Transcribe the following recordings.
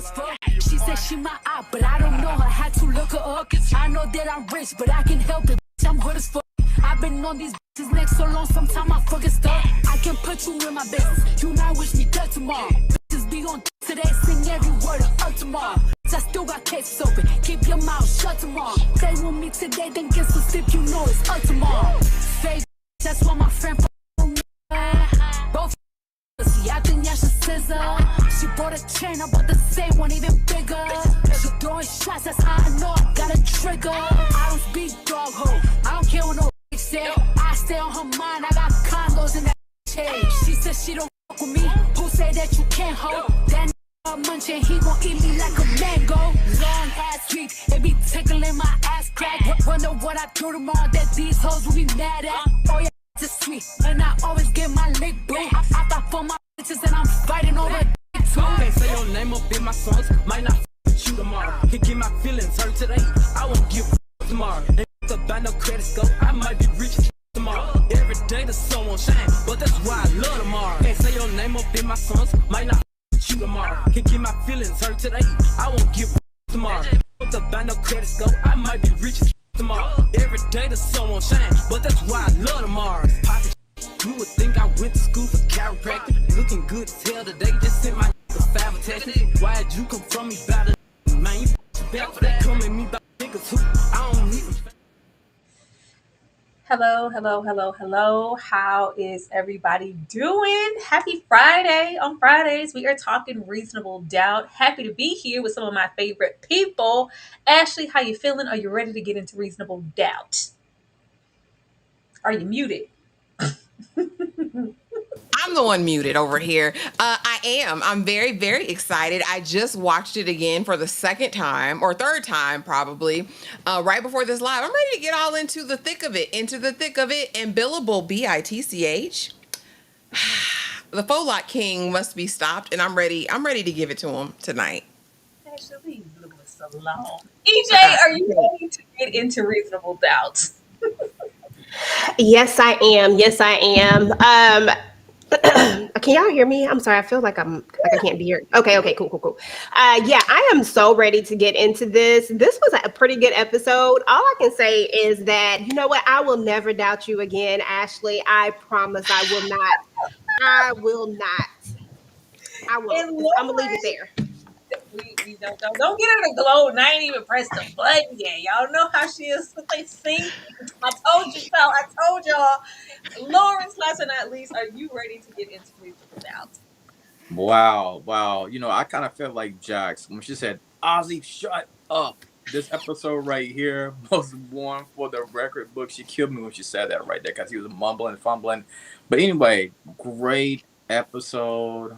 as fuck. She said she my eye, but I don't know her. Had to look her up. I know that I'm rich, but I can help it. I'm hood as fuck. I've been on these bitches neck so long, sometimes I fucking stuck. I can put you in my business. You might wish me dead tomorrow. Bitches be on today, sing every word of up tomorrow. I still got cases open. Keep your mouth shut tomorrow. They want me today, then get some sleep. You know it's up tomorrow. Fake, that's what my friend me. Both see, I think y'all should scissor. She bought a chain, I bought the same one, even bigger. She throwing shots, that's how I know I got a trigger. I don't speak dog hoe. I don't care what no bitch say. I stay on her mind. I got condos in that chain. She said she don't fuck with me. Who say that you can't hold? That munching, he gon' eat me like a mango. Long ass week, it be tickling my ass crack. Wonder what I do tomorrow that these hoes will be mad at. Oh yeah, it's sweet, and I always get my lick boo. I thought for my bitches and I'm fighting over dick too. Can't say your name up in my songs, might not with you tomorrow. Can get my feelings hurt today, I won't give a tomorrow. Ain't to buy no credit score, I might be rich tomorrow. Every day the sun won't shine, but that's why I love tomorrow. Can't say your name up in my songs, might not you tomorrow. Can get my feelings hurt today, I won't give a tomorrow. Put the buy no credit score, I might be rich tomorrow. Every day the sun won't shine, but that's why I love tomorrow. You would think I went to school for chiropractic. Looking good as hell today, just sent my five attachment. Why'd you come from me about a man? You back for that, come at me about niggas who I don't even. Hello. How is everybody doing? Happy Friday. On Fridays, we are talking reasonable doubt. Happy to be here with some of my favorite people. Ashley, how you feeling? Are you ready to get into reasonable doubt? Are you muted? I'm the one muted over here. I am. I'm very, very excited. I just watched it again for the second time or third time, probably, right before this live. I'm ready to get all into the thick of it, and billable BITCH. The faux lot king must be stopped, and I'm ready to give it to him tonight. Ashley, you blew us so long. EJ, are you ready to get into reasonable doubt? Yes, I am. Can y'all hear me? I'm sorry. I feel like I can't be here. Okay, cool. Yeah, I am so ready to get into this. This was a pretty good episode. All I can say is that, you know what? I will never doubt you again, Ashley. I promise I will not. I won't. I'm gonna leave it there. We don't get her to glow. And I ain't even pressed the button yet. Y'all know how she is with they sing. I told you so. I told y'all. Lawrence, last but not least, are you ready to get into reasonable doubt? Wow. You know, I kind of felt like Jax when she said, Ozzy, shut up. This episode right here was one for the record book. She killed me when she said that right there because he was mumbling, fumbling. But anyway, great episode.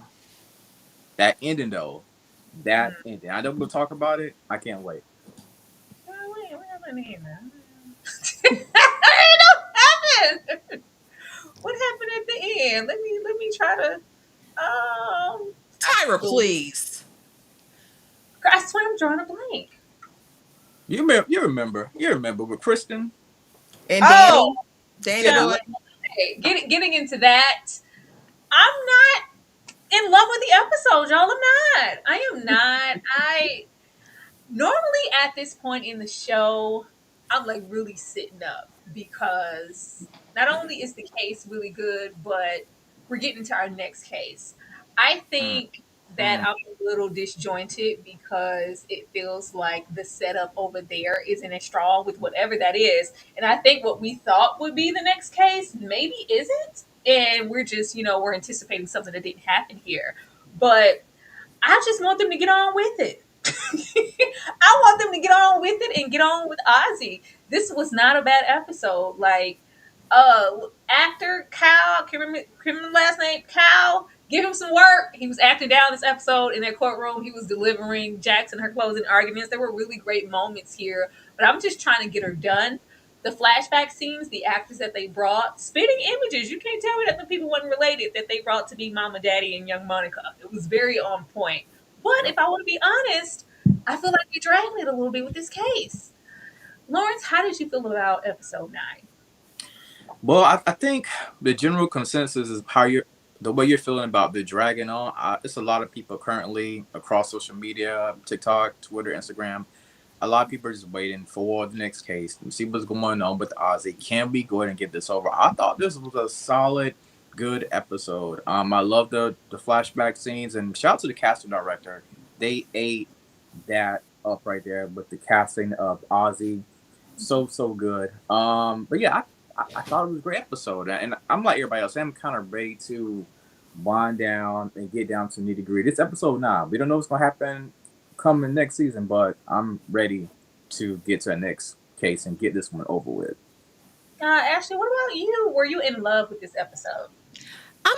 That ending, though. That ending. I know we'll talk about it. I can't wait. Wait, what happened here now? What happened? What happened at the end? Let me try to Tyra, please. I swear I'm drawing a blank. You remember with Kristen and Danny. Yeah. Getting into that, I'm not in love with the episode, y'all. I am not. I normally at this point in the show, I'm like really sitting up because not only is the case really good, but we're getting to our next case. I think that I'm a little disjointed because it feels like the setup over there isn't as strong with whatever that is. And I think what we thought would be the next case maybe isn't. And we're just, we're anticipating something that didn't happen here. But I just want them to get on with it. I want them to get on with it and get on with Ozzy. This was not a bad episode. Like, actor Cal, can't remember last name, Cal, give him some work. He was acting down this episode in their courtroom. He was delivering Jackson her closing arguments. There were really great moments here, but I'm just trying to get her done. The flashback scenes, the actors that they brought, spitting images. You can't tell me that the people weren't related that they brought to be Mama, Daddy, and Young Monica. It was very on point. But if I want to be honest, I feel like they dragged it a little bit with this case. Lawrence, how did you feel about episode 9? Well, I think the general consensus is the way you're feeling about the dragging on, it's a lot of people currently across social media, TikTok, Twitter, Instagram. A lot of people are just waiting for the next case and see what's going on with Ozzy. Can we go ahead and get this over? I thought this was a solid, good episode. I love the flashback scenes, and shout out to the casting director. They ate that up right there with the casting of Ozzy. So good. But yeah, I thought it was a great episode, and I'm like everybody else. I'm kind of ready to wind down and get down to nitty gritty. This episode 9. We don't know what's gonna happen coming next season, but I'm ready to get to the next case and get this one over with. Ashley, what about you? Were you in love with this episode?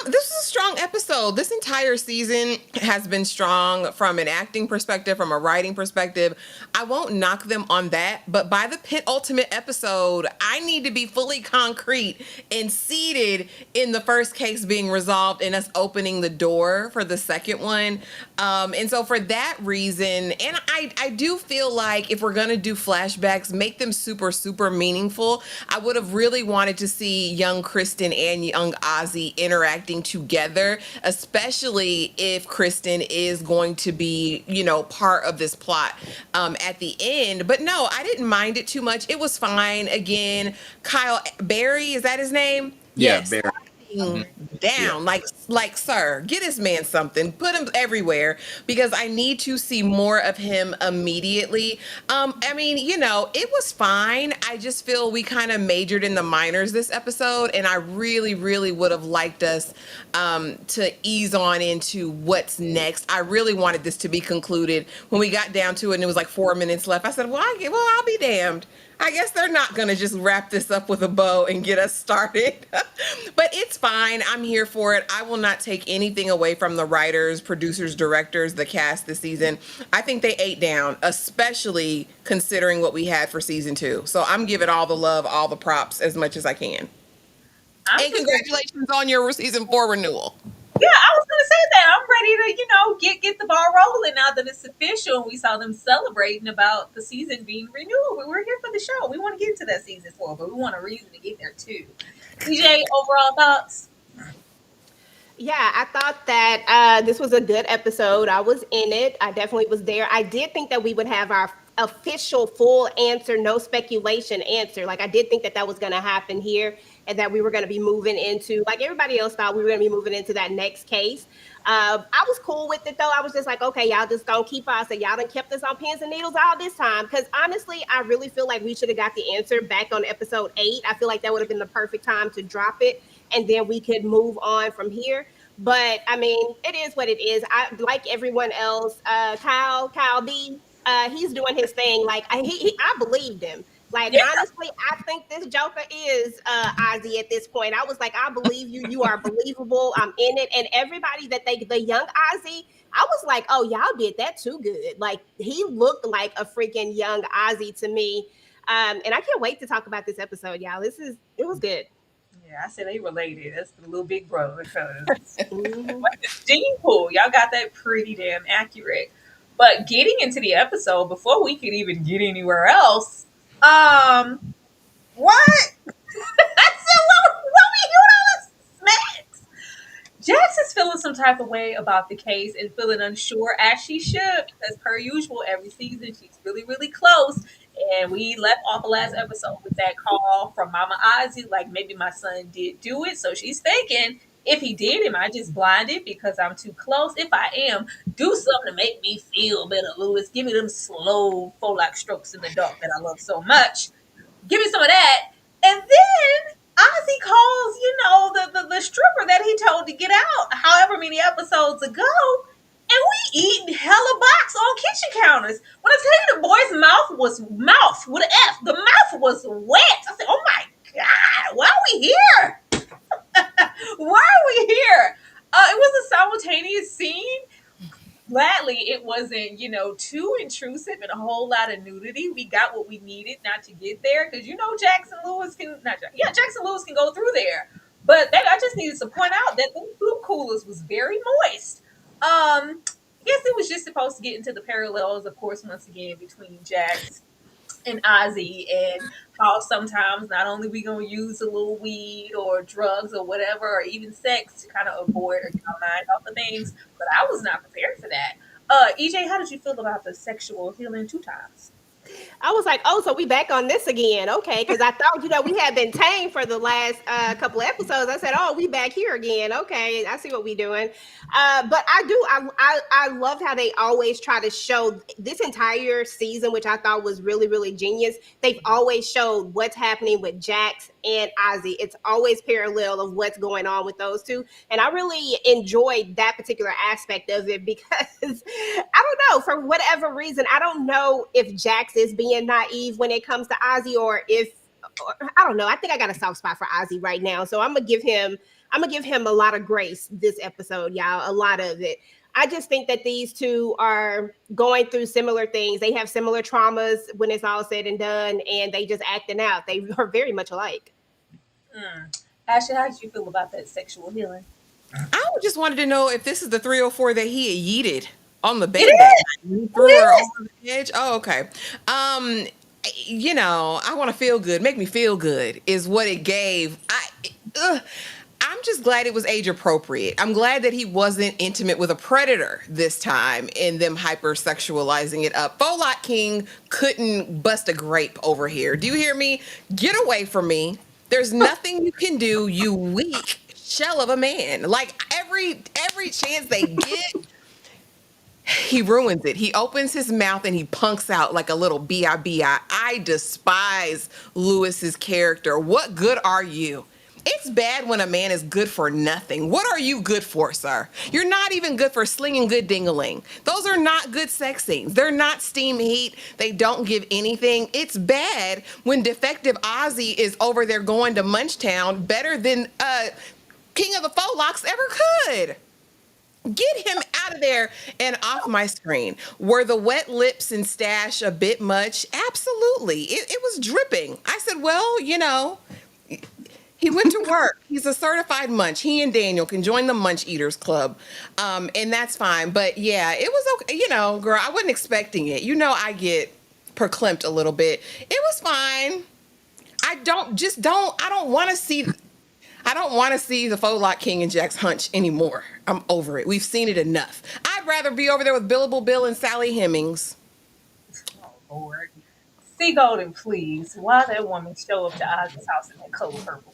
This is a strong episode. This entire season has been strong from an acting perspective, from a writing perspective. I won't knock them on that, but by the penultimate episode, I need to be fully concrete and seated in the first case being resolved and us opening the door for the second one. And so for that reason, and I do feel like if we're going to do flashbacks, make them super, super meaningful. I would have really wanted to see young Kristen and young Ozzy interacting together, especially if Kristen is going to be, part of this plot at the end. But no, I didn't mind it too much. It was fine. Again, Kyle Barry, is that his name? Yeah, Yes. Barry. Down, like sir, get this man something, put him everywhere, because I need to see more of him immediately. I mean, it was fine. I just feel we kind of majored in the minors this episode, and I really, really would have liked us to ease on into what's next. I really wanted this to be concluded. When we got down to it and it was like 4 minutes left, I said, well, I'll be damned. I guess they're not going to just wrap this up with a bow and get us started. But it's fine. I'm here for it. I will not take anything away from the writers, producers, directors, the cast this season. I think they ate down, especially considering what we had for season 2. So I'm giving all the love, all the props as much as I can. And congratulations on your season 4 renewal. Yeah, I was gonna say that. I'm ready to, get the ball rolling now that it's official. And we saw them celebrating about the season being renewed. We're here for the show. We want to get into that season 4, but we want a reason to get there too. DJ, overall thoughts? Yeah, I thought that this was a good episode. I was in it. I definitely was there. I did think that we would have our official full answer, no speculation answer. Like I did think that was going to happen here, and that we were going to be moving into, like everybody else thought, we were going to be moving into that next case. I was cool with it though. I was just like, okay, y'all just gonna keep us, and y'all done kept us on pins and needles all this time. Because honestly, I really feel like we should have got the answer back on episode 8. I feel like that would have been the perfect time to drop it, and then we could move on from here. But I mean, it is what it is. I like everyone else. Kyle B. He's doing his thing. Like I believed him. Like, yeah. Honestly, I think this Joker is Ozzy at this point. I was like, I believe you. You are believable. I'm in it. And everybody the young Ozzy, I was like, oh, y'all did that too good. Like, he looked like a freaking young Ozzy to me. And I can't wait to talk about this episode, y'all. It was good. Yeah, I said they related. That's the little big brother. Because like the gene pool, y'all got that pretty damn accurate. But getting into the episode, before we could even get anywhere else, what? I said, what we doing all this smacks? Jax is feeling some type of way about the case and feeling unsure, as she should, because per usual, every season she's really, really close. And we left off the last episode with that call from Mama Ozzy, like maybe my son did do it. So she's thinking, if he did, am I just blinded because I'm too close? If I am, do something to make me feel better, Lewis. Give me them slow, like strokes in the dark that I love so much. Give me some of that. And then Ozzy calls, the stripper that he told to get out however many episodes ago. And we eating hella box on kitchen counters. When I tell you the boy's mouth with an F, the mouth was wet. I said, oh my God, why are we here? Why are we here? It was a simultaneous scene. Gladly, it wasn't, too intrusive and a whole lot of nudity. We got what we needed not to get there because Jackson Lewis can go through there. But I just needed to point out that the food coolers was very moist. Yes, it was just supposed to get into the parallels, of course, once again between Jax and Ozzy, and how sometimes not only we gonna use a little weed or drugs or whatever, or even sex to kind of avoid or get our mind off of things. But I was not prepared for that. EJ, how did you feel about the sexual healing 2 times? I was like, oh, so we back on this again. Okay. Because I thought, we had been tame for the last couple of episodes. I said, oh, we back here again. Okay. I see what we doing. But I love how they always try to show this entire season, which I thought was really, really genius. They've always showed what's happening with Jax and Ozzy. It's always parallel of what's going on with those two. And I really enjoyed that particular aspect of it because I don't know, for whatever reason, I don't know if Jax is being naive when it comes to Ozzy or if I don't know. I think I got a soft spot for Ozzy right now. So I'm gonna give him a lot of grace this episode, y'all. A lot of it. I just think that these two are going through similar things. They have similar traumas when it's all said and done, and they just acting out. They are very much alike. Ashley, how did you feel about that sexual healing? I just wanted to know if this is the 304 that he had yeeted on the bed. It That is. night. He It threw her is. over the edge. Oh, okay. I want to feel good. Make me feel good is what it gave. I'm just glad it was age appropriate. I'm glad that he wasn't intimate with a predator this time and them hypersexualizing it up. Folot King couldn't bust a grape over here. Do you hear me? Get away from me. There's nothing you can do, you weak shell of a man. Like every chance they get, he ruins it. He opens his mouth and he punks out like a little B-I-B-I. I despise Lewis's character. What good are you? It's bad when a man is good for nothing. What are you good for, sir? You're not even good for slinging good ding-a-ling. Those are not good sex scenes. They're not steam heat. They don't give anything. It's bad when defective Ozzy is over there going to Munchtown better than King of the Folocks ever could. Get him out of there and off my screen. Were the wet lips and stash a bit much? Absolutely. It was dripping. I said, well, he went to work. He's a certified munch. He and Daniel can join the Munch Eaters Club. And that's fine. But yeah, it was okay. Girl, I wasn't expecting it. I get perklimped a little bit. It was fine. I don't want to see the Folot King and Jax hunch anymore. I'm over it. We've seen it enough. I'd rather be over there with Billable Bill and Sally Hemings. Oh Lord. See Golden, please. Why that woman show up to Ozzy's house in that color purple?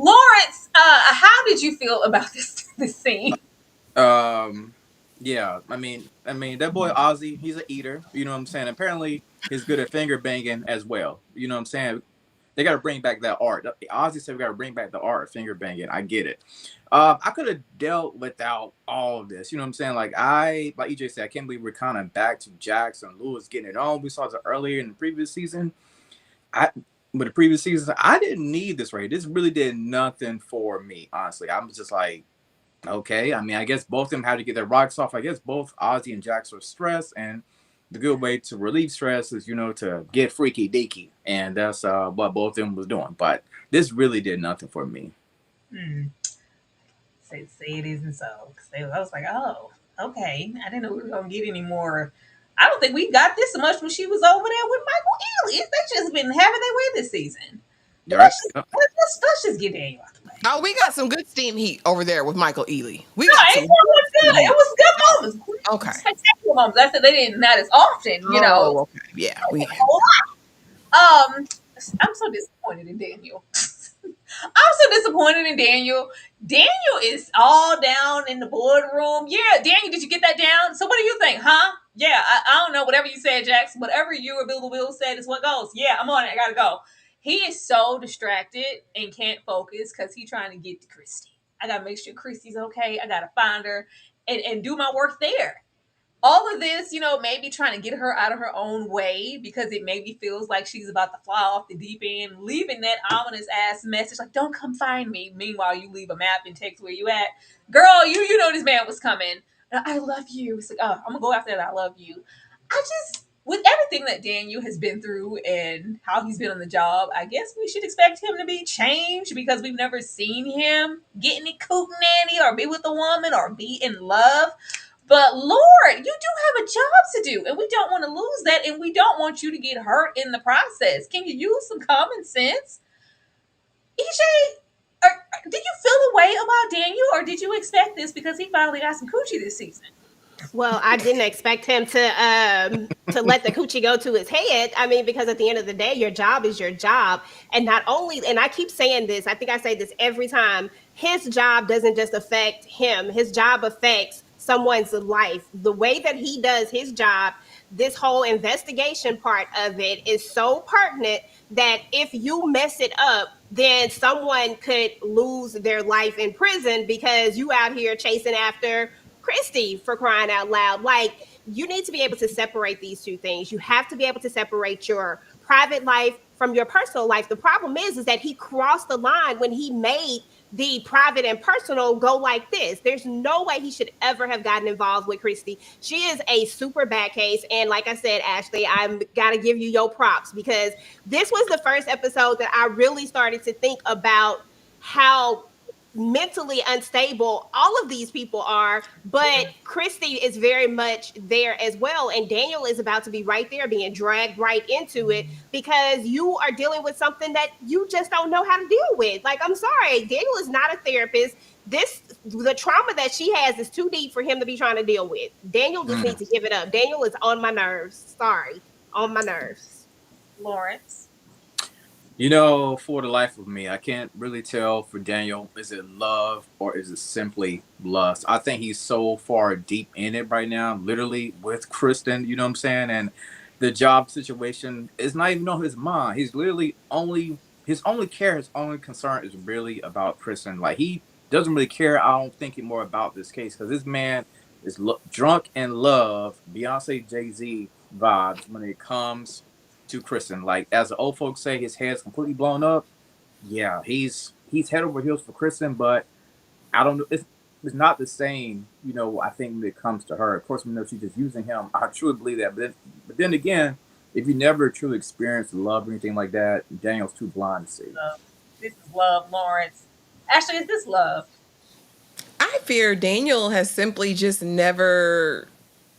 Lawrence, how did you feel about this scene? Yeah, I mean, that boy Ozzy, he's an eater. You know what I'm saying? Apparently, he's good at finger banging as well. You know what I'm saying? They got to bring back that art. Ozzy said we got to bring back the art of finger banging. I get it. I could have dealt without all of this. You know what I'm saying? Like EJ said, I can't believe we're kind of back to Jax and Lewis getting it on. We saw it earlier in the previous season. I didn't need this right here. This really did nothing for me, honestly. I'm just like, okay. I mean, I guess both of them had to get their rocks off. I guess both Ozzy and Jax were stressed, and the good way to relieve stress is, to get freaky deaky, and that's what both of them was doing. But this really did nothing for me. Say it isn't so. I was like, oh, okay. I didn't know we were gonna get any more. I don't think we got this much when she was over there with Michael Ealy. They just been having their way this season. Let's just get Daniel out the way. Oh, we got some good steam heat over there with Michael Ealy. It was good moments. Okay. Spectacular moments. I said they didn't not as often, Okay. Yeah. I'm so disappointed in Daniel. I'm so disappointed in Daniel. Daniel is all down in the boardroom. Yeah, Daniel, did you get that down? So what do you think, huh? Yeah, I don't know. Whatever you said, Jackson. Whatever you or Bill said is what goes. Yeah, I'm on it. I gotta go. He is so distracted and can't focus because he's trying to get to Christy. I gotta make sure Christy's okay. I gotta find her and do my work there. All of this, maybe trying to get her out of her own way because it maybe feels like she's about to fly off the deep end, leaving that ominous ass message like, don't come find me. Meanwhile, you leave a map and text where you at. Girl, you know this man was coming. I love you. It's like, oh, I'm going to go after that. I love you. With everything that Daniel has been through and how he's been on the job, I guess we should expect him to be changed because we've never seen him get any coot nanny or be with a woman or be in love. But Lord, you do have a job to do, and we don't want to lose that, and we don't want you to get hurt in the process. Can you use some common sense? EJ, did you feel a way about Daniel, or did you expect this because he finally got some coochie this season? Well, I didn't expect him to let the coochie go to his head. I mean, because at the end of the day, your job is your job. And not only, and I keep saying this, I think I say this every time, his job doesn't just affect him. His job affects someone's life. The way that he does his job, this whole investigation part of it is so pertinent that if you mess it up, then someone could lose their life in prison because you out here chasing after Christy, for crying out loud. Like, you need to be able to separate these two things. You have to be able to separate your private life from your personal life. The problem is that he crossed the line when he made the private and personal go like this. There's no way he should ever have gotten involved with Christy. She is a super bad case. And like I said, Ashley, I'm got to give you your props because this was the first episode that I really started to think about how mentally unstable all of these people are, but Christy is very much there as well, and Daniel is about to be right there being dragged right into it because you are dealing with something that you just don't know how to deal with. Like, I'm sorry, Daniel is not a therapist. The trauma that she has is too deep for him to be trying to deal with. Daniel just needs to give it up. Daniel is on my nerves. Sorry, on my nerves. Lawrence. You know, for the life of me, I can't really tell for Daniel, is it love or is it simply lust? I think he's so far deep in it right now, literally with Kristen, you know what I'm saying? And the job situation is not even on his mind. He's literally his only care, his only concern is really about Kristen. Like, he doesn't really care, I don't think, more about this case because this man is drunk in love, Beyonce, Jay-Z vibes when it comes to Kristen. Like, as the old folks say, his head's completely blown up. Yeah, he's head over heels for Kristen, but I don't know. It's not the same, you know. I think when it comes to her, of course, we know she's just using him. I truly believe that. But then again, if you never truly experienced love or anything like that, Daniel's too blind to see. This is love, Lawrence. Ashley, is this love? I fear Daniel has simply just never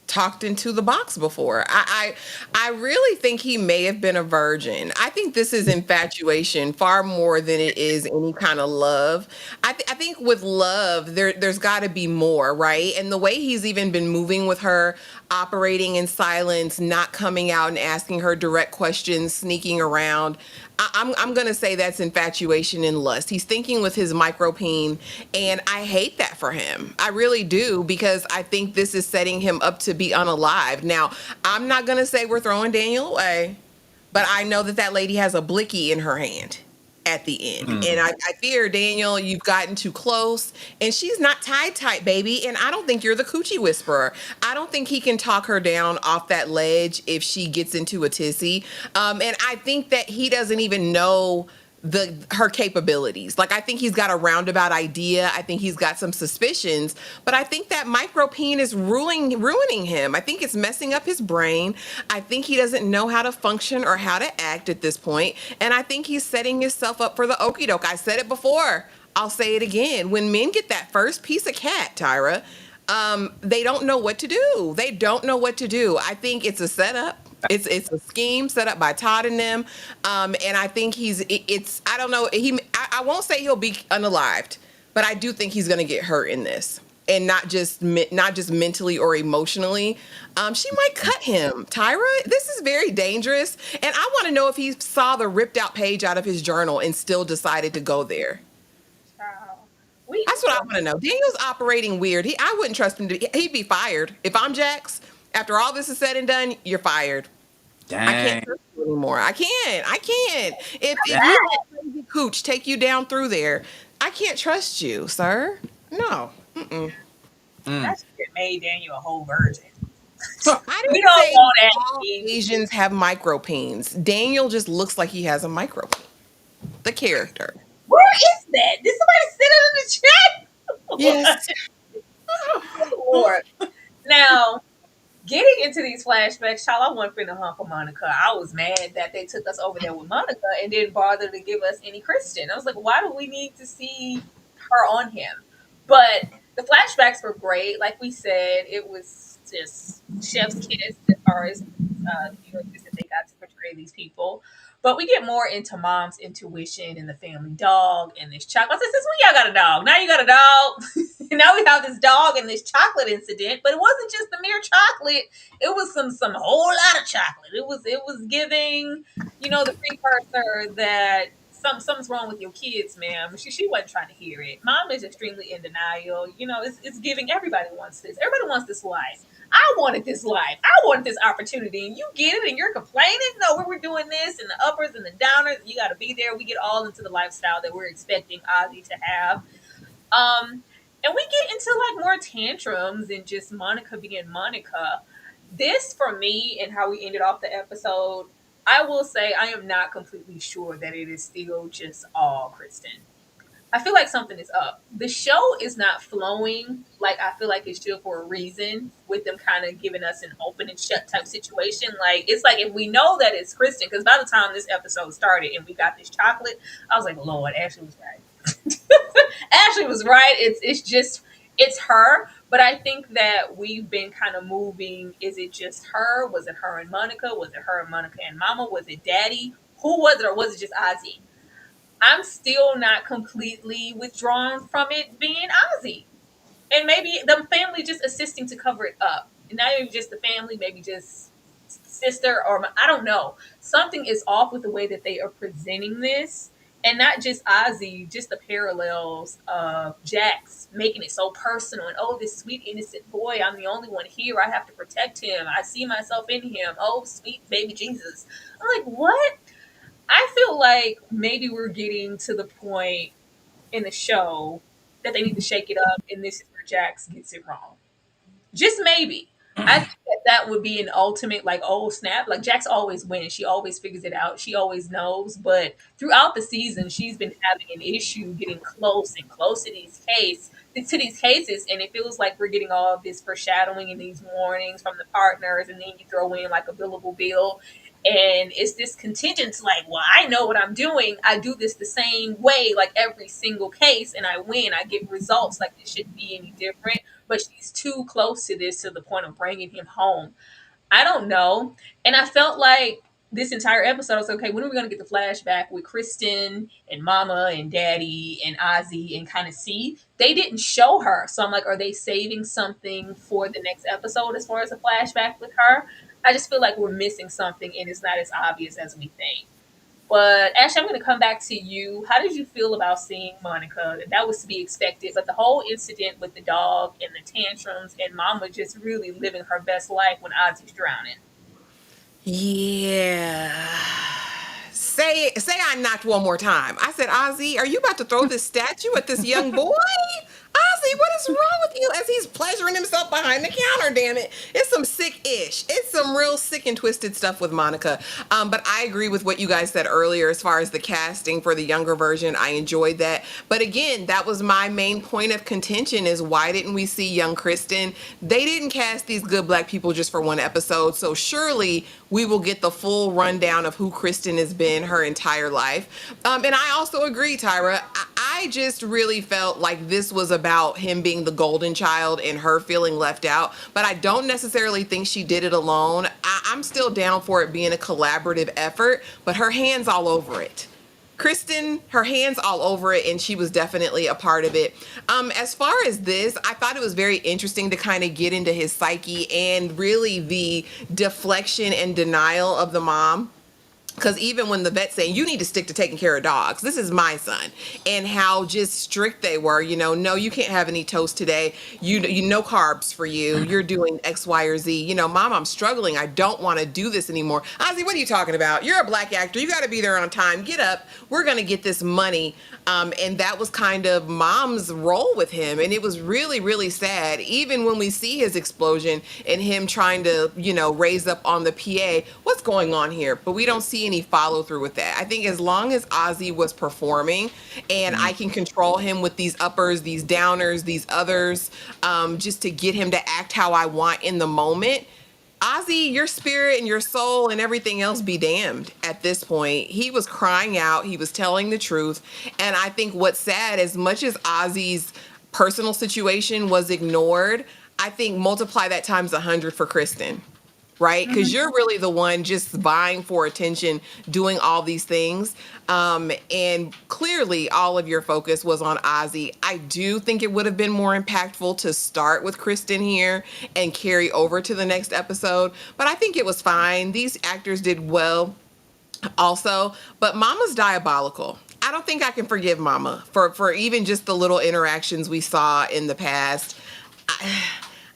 talked into the box before. I really think he may have been a virgin. I think this is infatuation far more than it is any kind of love. I think with love, there's got to be more, right? And the way he's even been moving with her, operating in silence, not coming out and asking her direct questions, sneaking around. I'm gonna say that's infatuation and lust. He's thinking with his micropene, and I hate that for him. I really do, because I think this is setting him up to be unalived. Now, I'm not gonna say we're throwing Daniel away, but I know that lady has a blicky in her hand at the end. And I fear, Daniel, you've gotten too close, and she's not tight, baby. And I don't think you're the coochie whisperer. I don't think he can talk her down off that ledge if she gets into a tizzy. And I think that he doesn't even know her capabilities. Like, I think he's got a roundabout idea. I think he's got some suspicions, but I think that micropene is ruining him. I think it's messing up his brain. I think he doesn't know how to function or how to act at this point, and I think he's setting himself up for the okie doke. I said it before, I'll say it again. When men get that first piece of cat, Tyra, they don't know what to do. They don't know what to do. I think it's a setup. It's a scheme set up by Todd and them, and I think I don't know. I won't say he'll be unalived, but I do think he's going to get hurt in this, and not just mentally or emotionally. She might cut him. Tyra, this is very dangerous, and I want to know if he saw the ripped out page out of his journal and still decided to go there. That's what I want to know. Daniel's operating weird. I wouldn't trust him he'd be fired. If I'm Jax, after all this is said and done, you're fired. Dang. I can't trust you anymore. I can't. If you let crazy cooch take you down through there, I can't trust you, sir. No. That shit made Daniel a whole virgin. I We don't don't say want that. all Asians have micropeens. Daniel just looks like he has a micropene. The character. Where is that? Did somebody send it in the chat? Yes. Oh, Lord. Now, getting into these flashbacks, child, I wasn't finna hump for Monica. I was mad that they took us over there with Monica and didn't bother to give us any Kristen. I was like, why do we need to see her on him? But The flashbacks were great. Like we said, it was just chef's kiss as far as the characters that they got to portray these people. But we get more into mom's intuition and the family dog and this chocolate. Since when y'all got a dog? Now you got a dog. Now we have this dog and this chocolate incident. But it wasn't just the mere chocolate. It was some whole lot of chocolate. It was giving, the precursor that something's wrong with your kids, ma'am. She wasn't trying to hear it. Mom is extremely in denial. It's giving. Everybody wants this. Everybody wants this life. I wanted this life. I wanted this opportunity, and you get it, and you're complaining. No, we're doing this, and the uppers and the downers. You got to be there. We get all into the lifestyle that we're expecting Ozzy to have. And we get into like more tantrums and just Monica being Monica. This for me and how we ended off the episode, I will say I am not completely sure that it is still just all Kristen. I feel like something is up. The show is not flowing like I feel like it should for a reason, with them kind of giving us an open and shut type situation. Like, it's like if we know that it's Kristen, because by the time this episode started and we got this chocolate, I was like, Lord, Ashley was right. Ashley was right. It's her. But I think that we've been kind of moving. Is it just her? Was it her and Monica? Was it her and Monica and Mama? Was it Daddy? Who was it, or was it just Ozzy? I'm still not completely withdrawn from it being Ozzy. And maybe the family just assisting to cover it up. And not even just the family, maybe just sister, or I don't know. Something is off with the way that they are presenting this. And not just Ozzy, just the parallels of Jax making it so personal. And, oh, this sweet, innocent boy, I'm the only one here. I have to protect him. I see myself in him. Oh, sweet baby Jesus. I'm like, what? I feel like maybe we're getting to the point in the show that they need to shake it up, and this is where Jax gets it wrong. Just maybe. I think that would be an ultimate, like, oh, snap. Like, Jax always wins. She always figures it out. She always knows. But throughout the season, she's been having an issue getting close and close to these cases. And it feels like we're getting all of this foreshadowing and these warnings from the partners. And then you throw in, like, a billable bill. And it's this contingent, like, well, I know what I'm doing. I do this the same way, like every single case, and I win. I get results. Like, this shouldn't be any different. But she's too close to this to the point of bringing him home. I don't know. And I felt like this entire episode, I was like, okay, when are we going to get the flashback with Kristen and Mama and Daddy and Ozzy and kind of see? They didn't show her. So I'm like, are they saving something for the next episode as far as a flashback with her? I just feel like we're missing something and it's not as obvious as we think. But Ashley, I'm going to come back to you. How did you feel about seeing Monica? That was to be expected, but the whole incident with the dog and the tantrums and Mama just really living her best life when Ozzy's drowning. Yeah. Say I knocked one more time. I said, Ozzy, are you about to throw this statue at this young boy? Ozzy, what is wrong with you? As he's pleasuring himself behind the counter, damn it. It's some sick-ish. It's some real sick and twisted stuff with Monica. But I agree with what you guys said earlier as far as the casting for the younger version. I enjoyed that. But again, that was my main point of contention, is why didn't we see young Kristen? They didn't cast these good black people just for one episode. So surely we will get the full rundown of who Kristen has been her entire life. And I also agree, Tyra. I just really felt like this was about him being the golden child and her feeling left out. But I don't necessarily think she did it alone. I'm still down for it being a collaborative effort, but her hand's all over it. Kristen, her hands all over it, and she was definitely a part of it. As far as this, I thought it was very interesting to kind of get into his psyche and really the deflection and denial of the mom. Because even when the vet's saying, you need to stick to taking care of dogs, this is my son, and how just strict they were, no, you can't have any toast today. You no carbs for you. You're doing X, Y, or Z. Mom, I'm struggling. I don't want to do this anymore. Ozzy, what are you talking about? You're a black actor. You got to be there on time. Get up. We're going to get this money. And that was kind of mom's role with him. And it was really, really sad. Even when we see his explosion and him trying to, raise up on the PA, what's going on here? But we don't see any follow through with that. I think as long as Ozzy was performing and I can control him with these uppers, these downers, these others, just to get him to act how I want in the moment, Ozzy, your spirit and your soul and everything else be damned at this point. He was crying out. He was telling the truth. And I think what's sad, as much as Ozzy's personal situation was ignored, I think multiply that times 100 for Kristen, right? Because you're really the one just vying for attention, doing all these things. And clearly, all of your focus was on Ozzy. I do think it would have been more impactful to start with Kristen here and carry over to the next episode. But I think it was fine. These actors did well also, but Mama's diabolical. I don't think I can forgive Mama for even just the little interactions we saw in the past.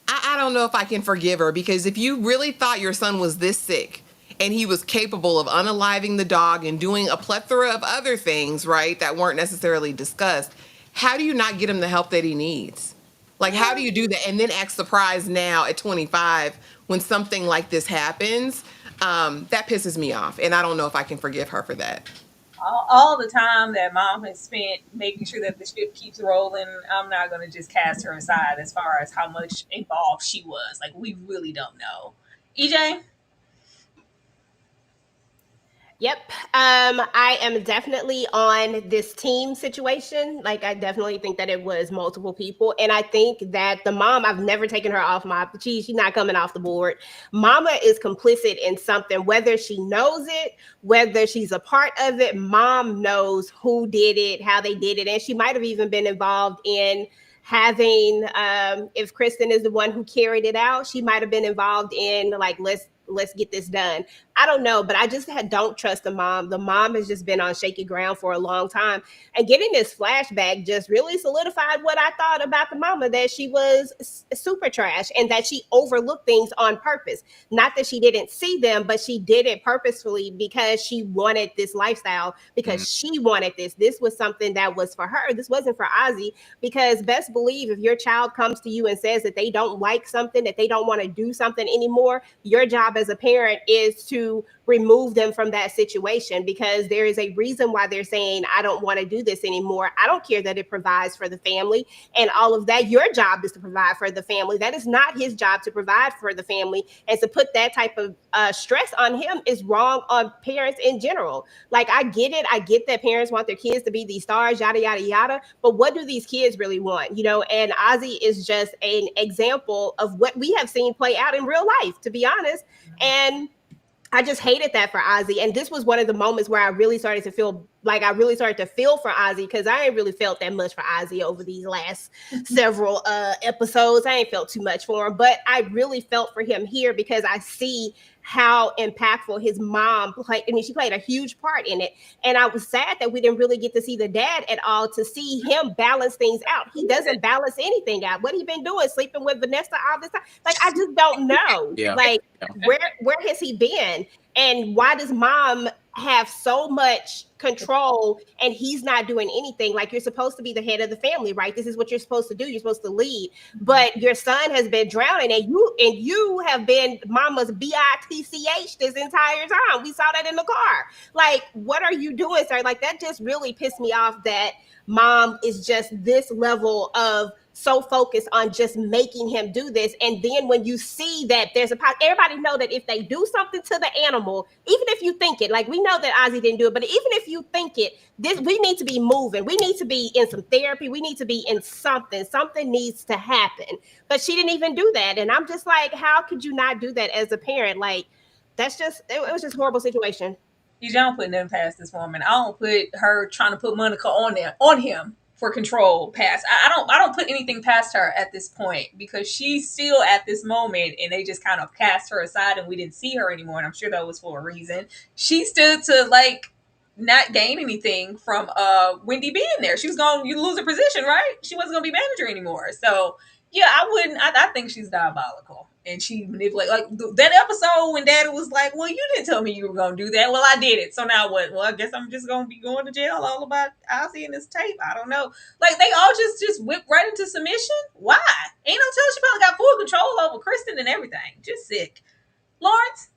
I don't know if I can forgive her, because if you really thought your son was this sick and he was capable of unaliving the dog and doing a plethora of other things, right, that weren't necessarily discussed, how do you not get him the help that he needs? Like, how do you do that and then act surprised now at 25 when something like this happens? That pisses me off, and I don't know if I can forgive her for that. All the time that mom has spent making sure that the ship keeps rolling, I'm not going to just cast her aside as far as how much involved she was. Like, we really don't know. EJ? Yep. I am definitely on this team situation. Like, I definitely think that it was multiple people. And I think that the mom, I've never taken her off my, she's not coming off the board. Mama is complicit in something, whether she knows it, whether she's a part of it. Mom knows who did it, how they did it. And she might have even been involved in having, if Kristen is the one who carried it out, she might have been involved in, like, let's get this done. I don't know, but I just don't trust the mom. The mom has just been on shaky ground for a long time. And getting this flashback just really solidified what I thought about the mama, that she was super trash and that she overlooked things on purpose. Not that she didn't see them, but she did it purposefully because she wanted this lifestyle, because she wanted this. This was something that was for her. This wasn't for Ozzy, because best believe if your child comes to you and says that they don't like something, that they don't want to do something anymore, your job as a parent is to remove them from that situation, because there is a reason why they're saying, I don't want to do this anymore. I don't care that it provides for the family and all of that. Your job is to provide for the family. That is not his job to provide for the family. And to put that type of stress on him is wrong on parents in general. Like, I get it. I get that parents want their kids to be these stars, yada, yada, yada. But what do these kids really want? You know, and Ozzy is just an example of what we have seen play out in real life, to be honest. And I just hated that for Ozzy. And this was one of the moments where I really started to feel for Ozzy, because I ain't really felt that much for Ozzy over these last several episodes. I ain't felt too much for him, but I really felt for him here because I see how impactful his mom played. I mean, she played a huge part in it. And I was sad that we didn't really get to see the dad at all, to see him balance things out. He doesn't balance anything out. What he been doing? Sleeping with Vanessa all this time? Like, I just don't know. Yeah. Like, where has he been? And why does mom have so much control and he's not doing anything? Like, you're supposed to be the head of the family, right? This is what you're supposed to do. You're supposed to lead. But your son has been drowning, and you have been mama's bitch this entire time. We saw that in the car. Like, what are you doing, sir? Like, that just really pissed me off, that mom is just this level of so focused on just making him do this. And then when you see that there's everybody know that if they do something to the animal, even if you think it, like, we know that Ozzy didn't do it, but even if you think it, we need to be moving. We need to be in some therapy. We need to be in something. Something needs to happen. But she didn't even do that. And I'm just like, how could you not do that as a parent? Like, it was just a horrible situation. You don't put nothing past this woman. I don't put her trying to put Monica on him for control past. I don't put anything past her at this point, because she's still at this moment and they just kind of cast her aside and we didn't see her anymore. And I'm sure that was for a reason. She stood to, like, not gain anything from Wendy being there. She was going to lose her position, right? She wasn't going to be manager anymore. So yeah, I think she's diabolical. And she manipulated, like, that episode when Daddy was like, well, you didn't tell me you were going to do that. Well, I did it. So now what? Well, I guess I'm just going to be going to jail all about Ozzy and this tape. I don't know. Like, they all just whipped right into submission. Why? Ain't no telling, she probably got full control over Kristen and everything. Just sick. Lawrence?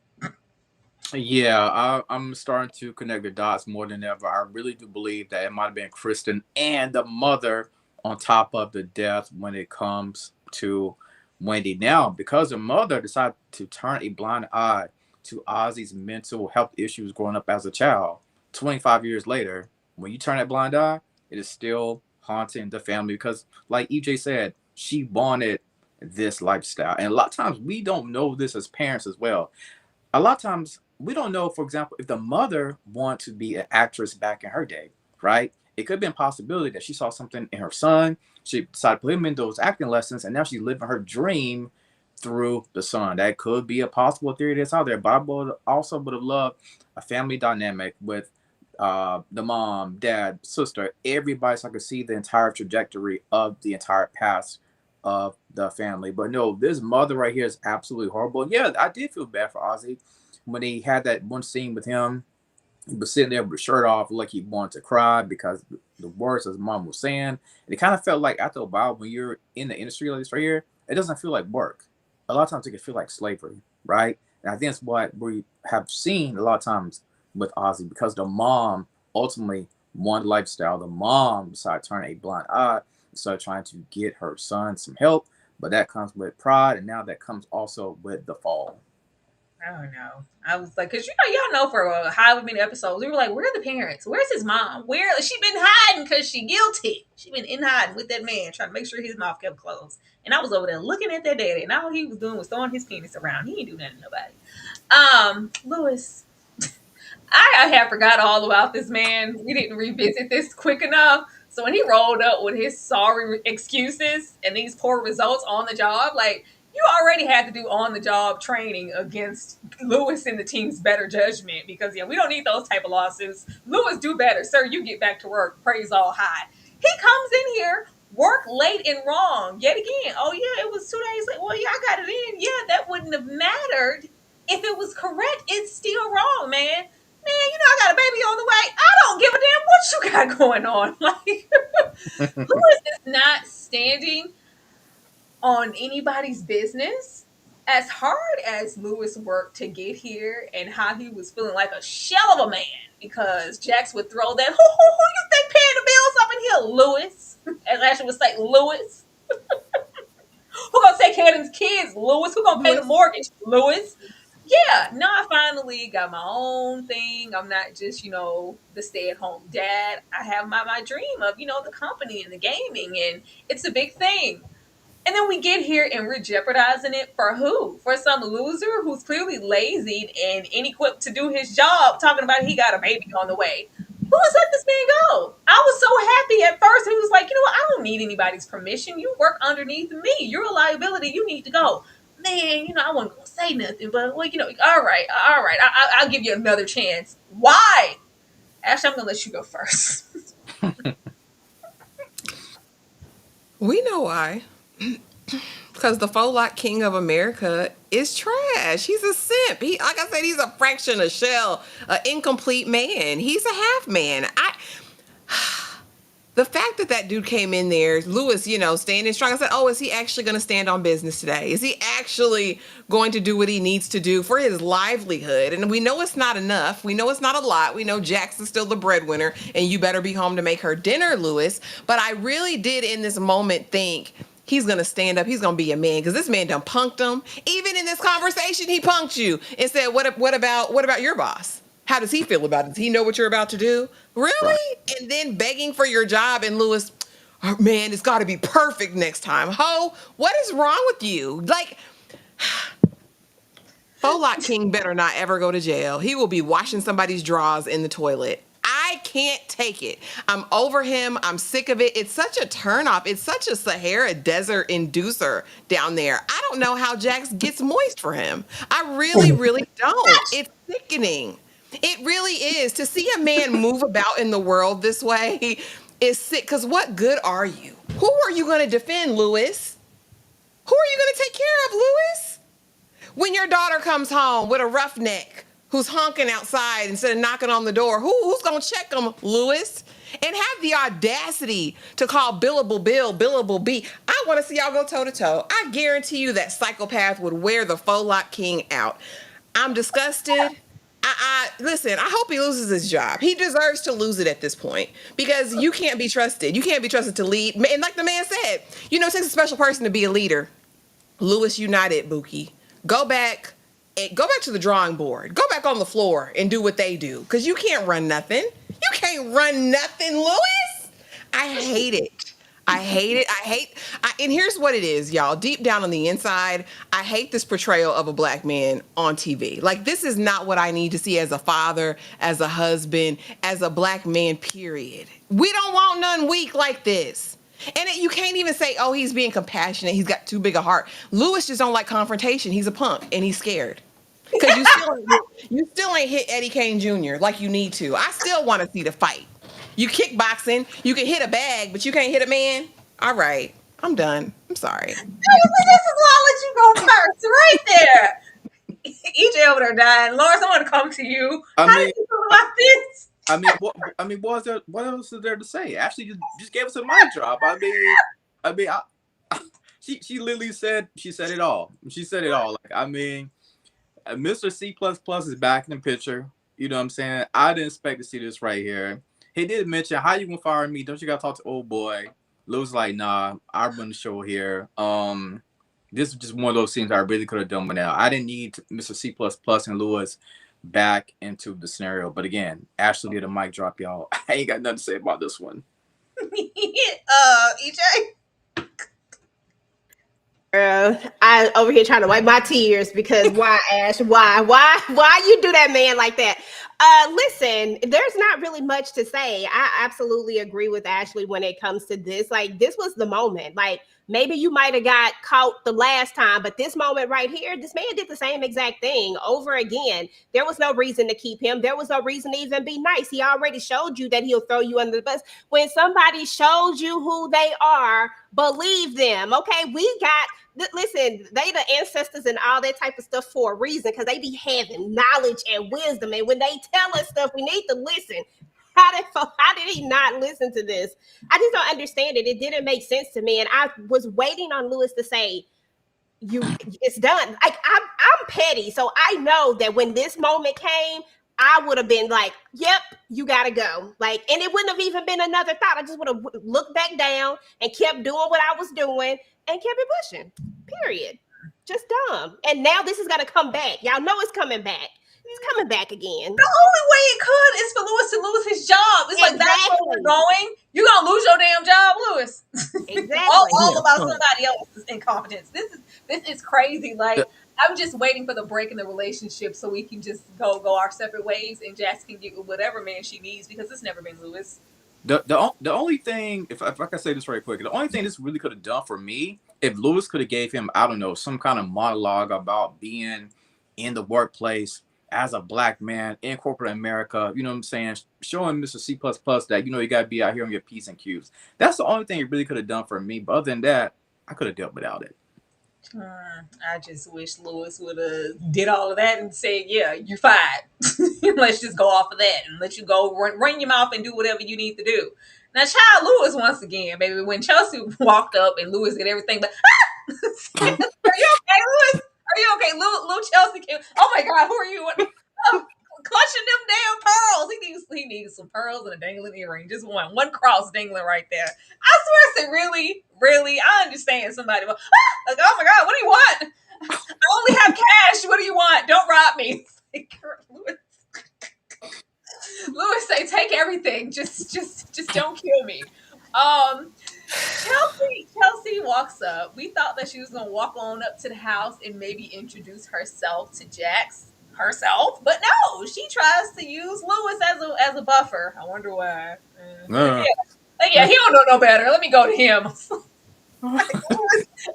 Yeah, I'm starting to connect the dots more than ever. I really do believe that it might have been Kristen and the mother on top of the death when it comes to Wendy. Now, because the mother decided to turn a blind eye to Ozzy's mental health issues growing up as a child, 25 years later, when you turn that blind eye, it is still haunting the family because, like EJ said, she wanted this lifestyle. And a lot of times we don't know this as parents as well. A lot of times we don't know, for example, if the mother wanted to be an actress back in her day, right? It could be a possibility that she saw something in her son. She decided to put him in those acting lessons, and now she's living her dream through the son. That could be a possible theory that's out there. But I also would have loved a family dynamic with the mom, dad, sister, everybody, so I could see the entire trajectory of the entire past of the family. But no, this mother right here is absolutely horrible. Yeah, I did feel bad for Ozzy when he had that one scene with him. He was sitting there with his shirt off, like he wanted to cry because the words his mom was saying. And it kind of felt like after a while, when you're in the industry like this right here, it doesn't feel like work. A lot of times it can feel like slavery, right? And I think that's what we have seen a lot of times with Ozzy, because the mom ultimately wanted lifestyle. The mom decided to turn a blind eye, started trying to get her son some help, but that comes with pride, and now that comes also with the fall. I don't know. I was like, because y'all know for however many episodes, we were like, where are the parents? Where's his mom? Where she been hiding because she guilty? She been in hiding with that man, trying to make sure his mouth kept closed. And I was over there looking at that daddy, and all he was doing was throwing his penis around. He ain't do nothing to nobody. Lewis, I have forgot all about this man. We didn't revisit this quick enough. So when he rolled up with his sorry excuses and these poor results on the job, like, you already had to do on the job training against Lewis and the team's better judgment, because we don't need those type of lawsuits. Lewis, do better, sir. You get back to work. Praise all high. He comes in here, work late and wrong yet again. Oh yeah, it was 2 days late. Well, yeah, I got it in. Yeah, that wouldn't have mattered if it was correct. It's still wrong, man. Man, I got a baby on the way. I don't give a damn what you got going on. Like, Lewis is not standing on anybody's business. As hard as Lewis worked to get here and how he was feeling like a shell of a man, because Jax would throw that, who you think paying the bills up in here, Lewis? As Ashley would say, Lewis. Who gonna take care of these kids, Lewis? Who gonna pay the mortgage, Lewis? Yeah, now I finally got my own thing. I'm not just, the stay-at-home dad. I have my dream of, the company and the gaming, and it's a big thing. And then we get here and we're jeopardizing it for who? For some loser who's clearly lazy and inequipped to do his job, talking about he got a baby on the way. Lewis, let this man go. I was so happy at first. He was like, what? I don't need anybody's permission. You work underneath me. You're a liability. You need to go. Man, I wasn't going to say nothing, but, all right. I'll give you another chance. Why? Ashley, I'm going to let you go first. We know why. Because the Folot King of America is trash. He's a simp. Like I said, he's a fraction, a shell, an incomplete man. He's a half man. The fact that dude came in there, Lewis, standing strong. I said, oh, is he actually going to stand on business today? Is he actually going to do what he needs to do for his livelihood? And we know it's not enough. We know it's not a lot. We know Jackson's still the breadwinner, and you better be home to make her dinner, Lewis. But I really did in this moment think he's going to stand up. He's going to be a man, because this man done punked him. Even in this conversation, he punked you and said, what about your boss? How does he feel about it? Does he know what you're about to do? Really? Right. And then begging for your job, and Lewis, oh, man, it's got to be perfect next time. Ho, what is wrong with you? Like, Folot King better not ever go to jail. He will be washing somebody's drawers in the toilet. I can't take it. I'm over him. I'm sick of it. It's such a turnoff. It's such a Sahara Desert inducer down there. I don't know how Jax gets moist for him. I really, really don't. It's sickening. It really is. To see a man move about in the world this way is sick. Because what good are you? Who are you going to defend, Lewis? Who are you going to take care of, Lewis? When your daughter comes home with a roughneck who's honking outside instead of knocking on the door, who's going to check them, Lewis? And have the audacity to call Billable Bill Billable B. I want to see y'all go toe-to-toe. I guarantee you that psychopath would wear the Folot King out. I'm disgusted. Listen, I hope he loses his job. He deserves to lose it at this point, because you can't be trusted. You can't be trusted to lead. And like the man said, it takes a special person to be a leader. Lewis, you not it, Buki. Go back to the drawing board. Go back on the floor and do what they do, because you can't run nothing. You can't run nothing, Lewis. I hate it. I hate it. And here's what it is, y'all. Deep down on the inside, I hate this portrayal of a black man on TV. Like, this is not what I need to see as a father, as a husband, as a black man, period. We don't want none weak like this. And you can't even say, oh, he's being compassionate. He's got too big a heart. Lewis just don't like confrontation. He's a punk and he's scared. Because you still ain't hit Eddie Kane Jr. like you need to. I still want to see the fight. You kickboxing, you can hit a bag, but you can't hit a man. All right, I'm done. I'm sorry. This is why I let you go first, right there. EJ over there dying. Lawrence, I want to come to you. How do you feel about this? What else is there to say? Ashley just gave us a mic drop. She literally said it all. She said it all. Like, Mr. C++ is back in the picture. You know what I'm saying? I didn't expect to see this right here. He did mention, how you gonna fire me? Don't you gotta talk to old boy? Lou's like, nah, I run the show here. This is just one of those scenes I really could have done by now. I didn't need Mr. C++ and Lewis back into the scenario. But again, Ashley did a mic drop, y'all. I ain't got nothing to say about this one. EJ? I over here trying to wipe my tears because why, Ash? Why you do that man like that? Listen, there's not really much to say. I absolutely agree with Ashley when it comes to this. Like, this was the moment. Like, maybe you might have got caught the last time, but this moment right here, this man did the same exact thing over again. There was no reason to keep him. There was no reason to even be nice. He already showed you that he'll throw you under the bus. When somebody shows you who they are, believe them. Okay, listen, they the ancestors and all that type of stuff for a reason, because they be having knowledge and wisdom. And when they tell us stuff, we need to listen. How did he not listen to this? I just don't understand it. It didn't make sense to me. And I was waiting on Lewis to say, it's done. Like, I'm petty. So I know that when this moment came, I would have been like, yep, you gotta go. Like, and it wouldn't have even been another thought. I just would have looked back down and kept doing what I was doing and kept it pushing. Period. Just dumb. And now this is gonna come back. Y'all know it's coming back. It's coming back again. The only way it could is for Lewis to lose his job. It's like, that's where we're going. You're gonna lose your damn job, Lewis. Exactly. all about somebody else's incompetence. This is crazy. Like, I'm just waiting for the break in the relationship so we can just go our separate ways and Jax can get whatever man she needs, because it's never been Lewis. The only thing, if I can say this right quick, the only thing this really could have done for me, if Lewis could have gave him, I don't know, some kind of monologue about being in the workplace as a black man in corporate America, you know what I'm saying? Showing Mr. C++ that, you got to be out here on your P's and Q's. That's the only thing it really could have done for me. But other than that, I could have dealt without it. I just wish Lewis would have did all of that and said, yeah, you're fired. Let's just go off of that and let you go run your mouth and do whatever you need to do. Now, child Lewis, once again, baby, when Chelsea walked up and Lewis did everything, but are you okay, Lewis? Are you okay? Little Chelsea came. Oh my God, who are you? Clutching them damn pearls. He needs some pearls and a dangling earring. Just one cross dangling right there. I swear, I said, really. I understand somebody. Like, oh my God, what do you want? I only have cash. What do you want? Don't rob me. Lewis say, take everything. Just don't kill me. Chelsea walks up. We thought that she was gonna walk on up to the house and maybe introduce herself to Jax herself, but no, she tries to use Lewis as a buffer. I wonder why. Yeah, he don't know no better. Let me go to him.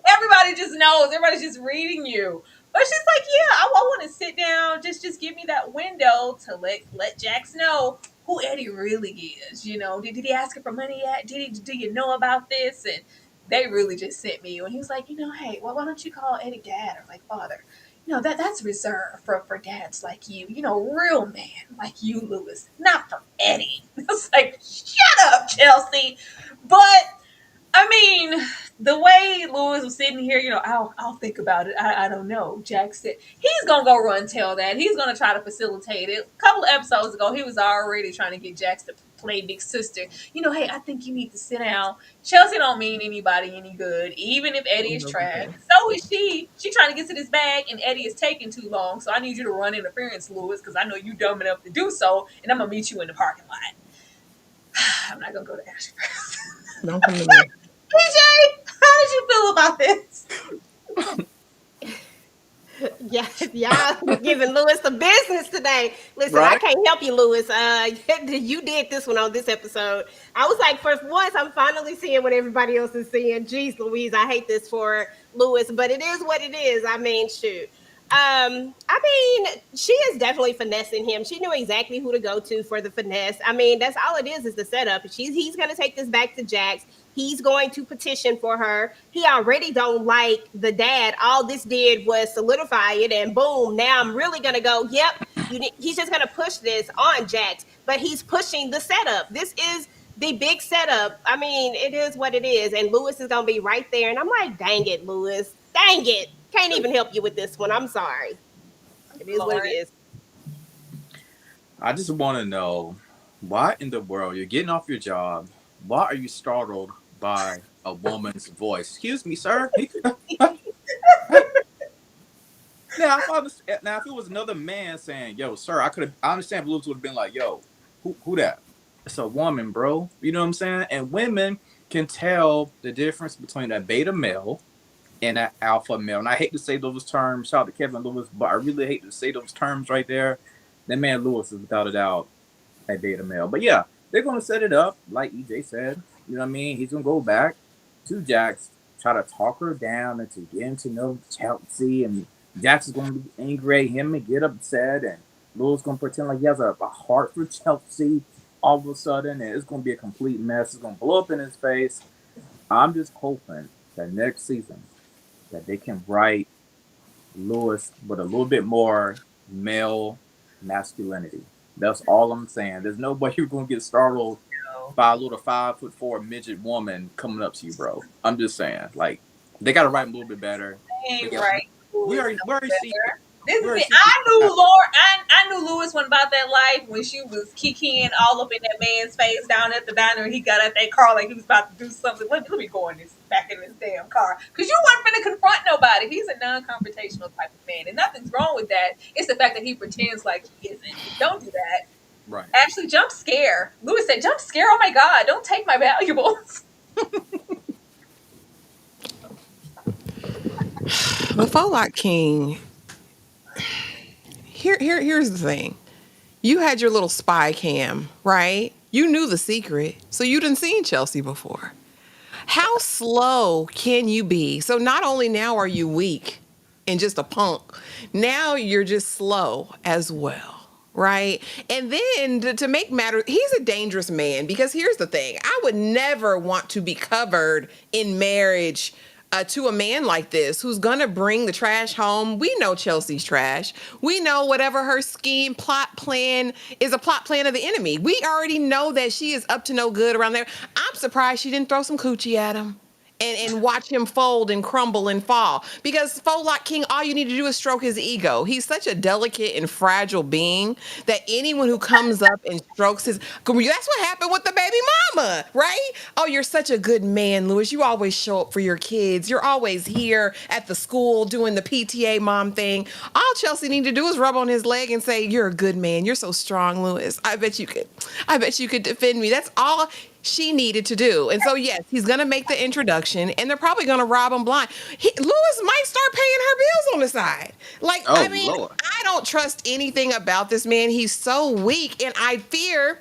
Everybody just knows. Everybody's just reading you. But she's like, yeah, I want to sit down. Just give me that window to let Jax know who Eddie really is. Did he ask her for money yet? Do you know about this? And they really just sent me. And he was like, hey, well, why don't you call Eddie dad or like father? That's reserved for dads like you. Real man like you, Lewis, not for Eddie. I was like, shut up, Chelsea. But I mean, the way Lewis was sitting here, I'll think about it. I don't know. Jack said he's going to go run tell that. He's going to try to facilitate it. A couple of episodes ago, he was already trying to get Jax to play big sister. Hey, I think you need to sit down. Chelsea don't mean anybody any good, even if Eddie is trash. So is she. She trying to get to this bag, and Eddie is taking too long. So I need you to run interference, Lewis, because I know you dumb enough to do so, and I'm going to meet you in the parking lot. I'm not gonna go to Ashley first. Don't come to me. PJ, how did you feel about this? Yes, y'all giving Lewis the business today. Listen, I Right? can't help you, Lewis. You did this one on this episode. I was like, for once, I'm finally seeing what everybody else is seeing. Jeez, Louise, I hate this for Lewis, but it is what it is. I mean, shoot. I mean, she is definitely finessing him. She knew exactly who to go to for the finesse. I mean, that's all it is the setup. He's gonna take this back to Jax. He's going to petition for her. He already don't like the dad. All this did was solidify it, and boom, now I'm really gonna go. Yep, he's just gonna push this on Jax, but he's pushing the setup. This is the big setup. I mean, it is what it is, and Lewis is gonna be right there. And I'm like, dang it, Lewis, dang it, can't even help you with this one. I'm sorry. It is what it is. I just want to know why in the world you're getting off your job. Why are you startled by a woman's voice? Excuse me, sir. Now, if it was another man saying, "Yo, sir," I understand. Blues would have been like, "Yo, who that?" It's a woman, bro. You know what I'm saying? And women can tell the difference between a beta male and an alpha male. And I hate to say those terms. Shout out to Kevin Lewis, but I really hate to say those terms right there. That man Lewis is without a doubt a beta male. But yeah, they're gonna set it up like EJ said. You know what I mean? He's gonna go back to Jax, try to talk her down and to get him to know Chelsea, and Jax is gonna be angry at him and get upset, and Lewis gonna pretend like he has a heart for Chelsea all of a sudden, and it's gonna be a complete mess. It's gonna blow up in his face. I'm just hoping that next season that they can write Lewis with a little bit more male masculinity. That's all I'm saying. There's no way you're gonna get startled by a little 5'4" midget woman coming up to you, bro. I'm just saying, like, they gotta write a little bit better. Ain't right. We already see. This is it. I knew Lewis went about that life when she was kikiing all up in that man's face down at the diner, and he got out that car like he was about to do something. Let me go in this back in this damn car, because you weren't finna confront nobody. He's a non-confrontational type of man, and nothing's wrong with that. It's the fact that he pretends like he isn't. Don't do that. Right. Actually, jump scare. Lewis said, "Jump scare! Oh my God! Don't take my valuables." The Follock King. Here's the thing. You had your little spy cam, right? You knew the secret, so you didn't seen Chelsea before. How slow can you be? So not only now are you weak and just a punk, now you're just slow as well, right? And then to make matters, he's a dangerous man, because here's the thing. I would never want to be covered in marriage to a man like this, who's gonna bring the trash home. We know Chelsea's trash. We know whatever her scheme, plot plan is a plot plan of the enemy. We already know that she is up to no good around there. I'm surprised she didn't throw some coochie at him and watch him fold and crumble and fall. Because Follock King, all you need to do is stroke his ego. He's such a delicate and fragile being that anyone who comes up and strokes his... That's what happened with the baby mama, right? Oh, you're such a good man, Lewis. You always show up for your kids. You're always here at the school doing the PTA mom thing. All Chelsea need to do is rub on his leg and say, "You're a good man. You're so strong, Lewis. I bet you could defend me." That's all she needed to do. And so, yes, he's going to make the introduction, and they're probably going to rob him blind. Lewis might start paying her bills on the side. Like, Oh, I mean, Lord. I don't trust anything about this man. He's so weak, and I fear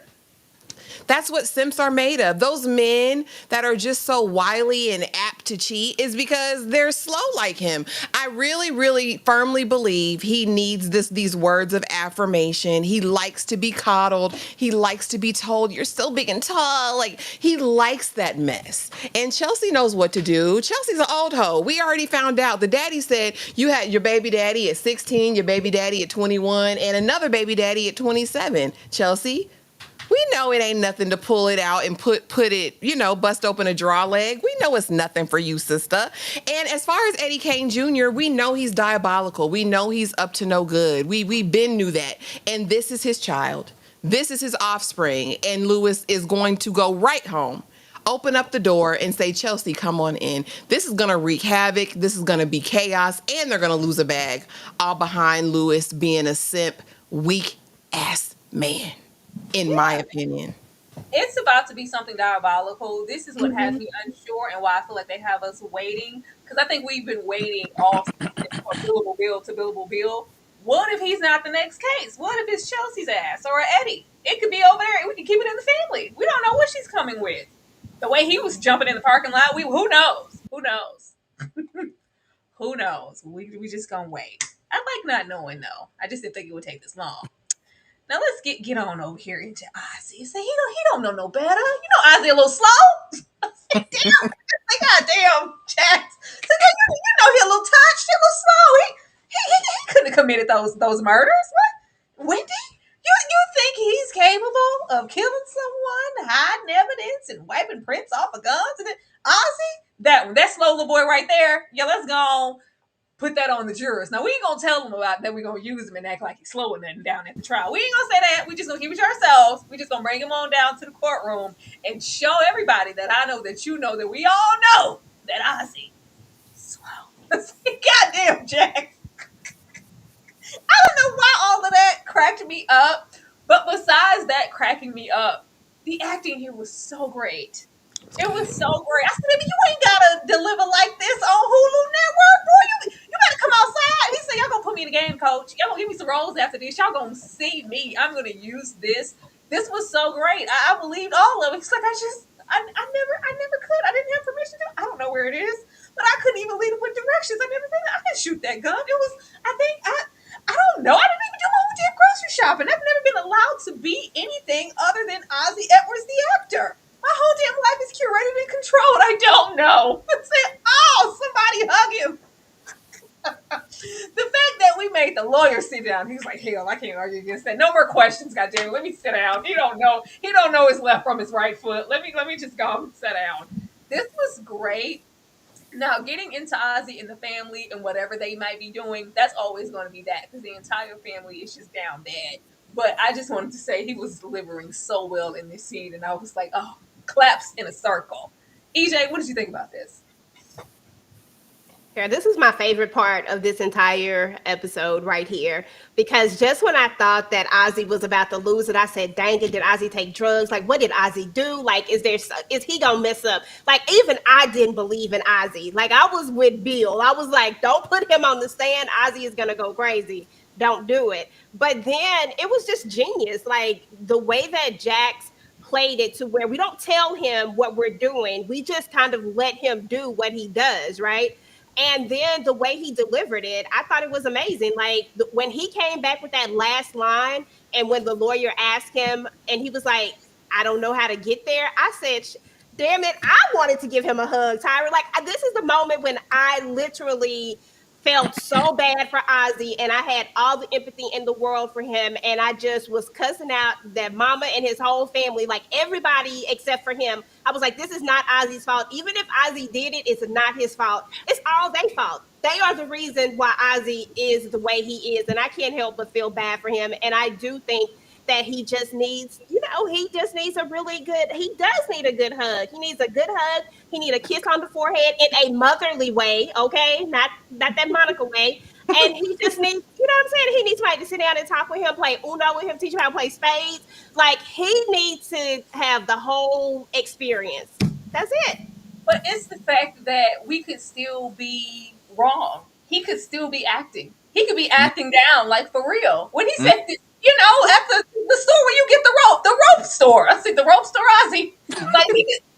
that's what simps are made of. Those men that are just so wily and apt to cheat is because they're slow like him. I really, really firmly believe he needs these words of affirmation. He likes to be coddled. He likes to be told, "You're still big and tall." Like, he likes that mess. And Chelsea knows what to do. Chelsea's an old hoe. We already found out. The daddy said you had your baby daddy at 16, your baby daddy at 21, and another baby daddy at 27. Chelsea, we know it ain't nothing to pull it out and put it, bust open a draw leg. We know it's nothing for you, sister. And as far as Eddie Kane Jr., we know he's diabolical. We know he's up to no good. We been knew that. And this is his child. This is his offspring. And Lewis is going to go right home, open up the door, and say, "Chelsea, come on in." This is going to wreak havoc. This is going to be chaos. And they're going to lose a bag, all behind Lewis being a simp, weak-ass man. In my opinion. It's about to be something diabolical. This is what has Mhm. me unsure and why I feel like they have us waiting. Because I think we've been waiting all season for Billable Bill to Billable Bill. What if he's not the next case? What if it's Chelsea's ass or Eddie? It could be over there and we can keep it in the family. We don't know what she's coming with. The way he was jumping in the parking lot, who knows? Who knows? Who knows? We just gonna wait. I like not knowing though. I just didn't think it would take this long. Now let's get on over here into Ozzy. Say he don't know no better. You know Ozzy a little slow. Say damn, say goddamn, Jax. Say you know he a little touched, he a little slow. He couldn't have committed those murders. What, Wendy? You think he's capable of killing someone, hiding evidence, and wiping prints off of guns? And then Ozzy, that slow little boy right there. Yeah, let's go on put that on the jurors. Now we ain't gonna tell them about that. We're gonna use him and act like he's slowing them down at the trial. We ain't gonna say that. We just gonna keep it to ourselves. We just gonna bring him on down to the courtroom and show everybody that I know that you know that we all know that Ozzy slow. Goddamn, Jack. I don't know why all of that cracked me up, but besides that cracking me up, the acting here was so great. It was so great. I said, "Baby, you ain't gotta deliver like this on Hulu Network, boy. You better come outside." He said, "Y'all gonna put me in the game, coach. Y'all gonna give me some roles after this. Y'all gonna see me. I'm gonna use this." This was so great. I believed all of it. He's like, I never could. I didn't have permission to. I don't know where it is, but I couldn't even lead him with directions. I never did. I didn't shoot that gun. It was. I don't know. I didn't even do my own damn grocery shopping. I've never been allowed to be anything other than Ozzy Edwards, the actor. My whole damn life is curated and controlled. I don't know. Say, oh, somebody hug him. The fact that we made the lawyer sit down, he was like, hell, I can't argue against that. No more questions, goddamn. Let me sit down. He don't know. He don't know his left from his right foot. Let me just go and sit down. This was great. Now, getting into Ozzy and the family and whatever they might be doing, that's always going to be that because the entire family is just down bad. But I just wanted to say he was delivering so well in this scene, and I was like, oh, claps in a circle. EJ, what did you think about this? Yeah, this is my favorite part of this entire episode right here. Because just when I thought that Ozzy was about to lose it, I said, dang it, did Ozzy take drugs? Like, what did Ozzy do? Like, is he gonna mess up? Like, even I didn't believe in Ozzy. Like, I was with Bill. I was like, don't put him on the stand. Ozzy is gonna go crazy. Don't do it. But then it was just genius. Like the way that Jax played it to where we don't tell him what we're doing. We just kind of let him do what he does, right? And then the way he delivered it, I thought it was amazing. Like when he came back with that last line, and when the lawyer asked him, and he was like, "I don't know how to get there," I said, "Damn it, I wanted to give him a hug, Tyra." Like this is the moment when I literally felt so bad for Ozzy, and I had all the empathy in the world for him, and I just was cussing out that mama and his whole family, like everybody except for him. I was like, this is not Ozzy's fault. Even if Ozzy did it, it's not his fault. It's all their fault. They are the reason why Ozzy is the way he is, and I can't help but feel bad for him. And I do think that he just needs, he just needs he does need a good hug. He needs a good hug. He needs a kiss on the forehead in a motherly way, okay? Not that Monica way. And he just needs, what I'm saying? He needs somebody to sit down and talk with him, play Uno with him, teach him how to play spades. Like, he needs to have the whole experience. That's it. But it's the fact that we could still be wrong. He could still be acting. He could be acting down, like for real. When he said, at the store where you get the rope store. I said the rope store, Ozzy. Like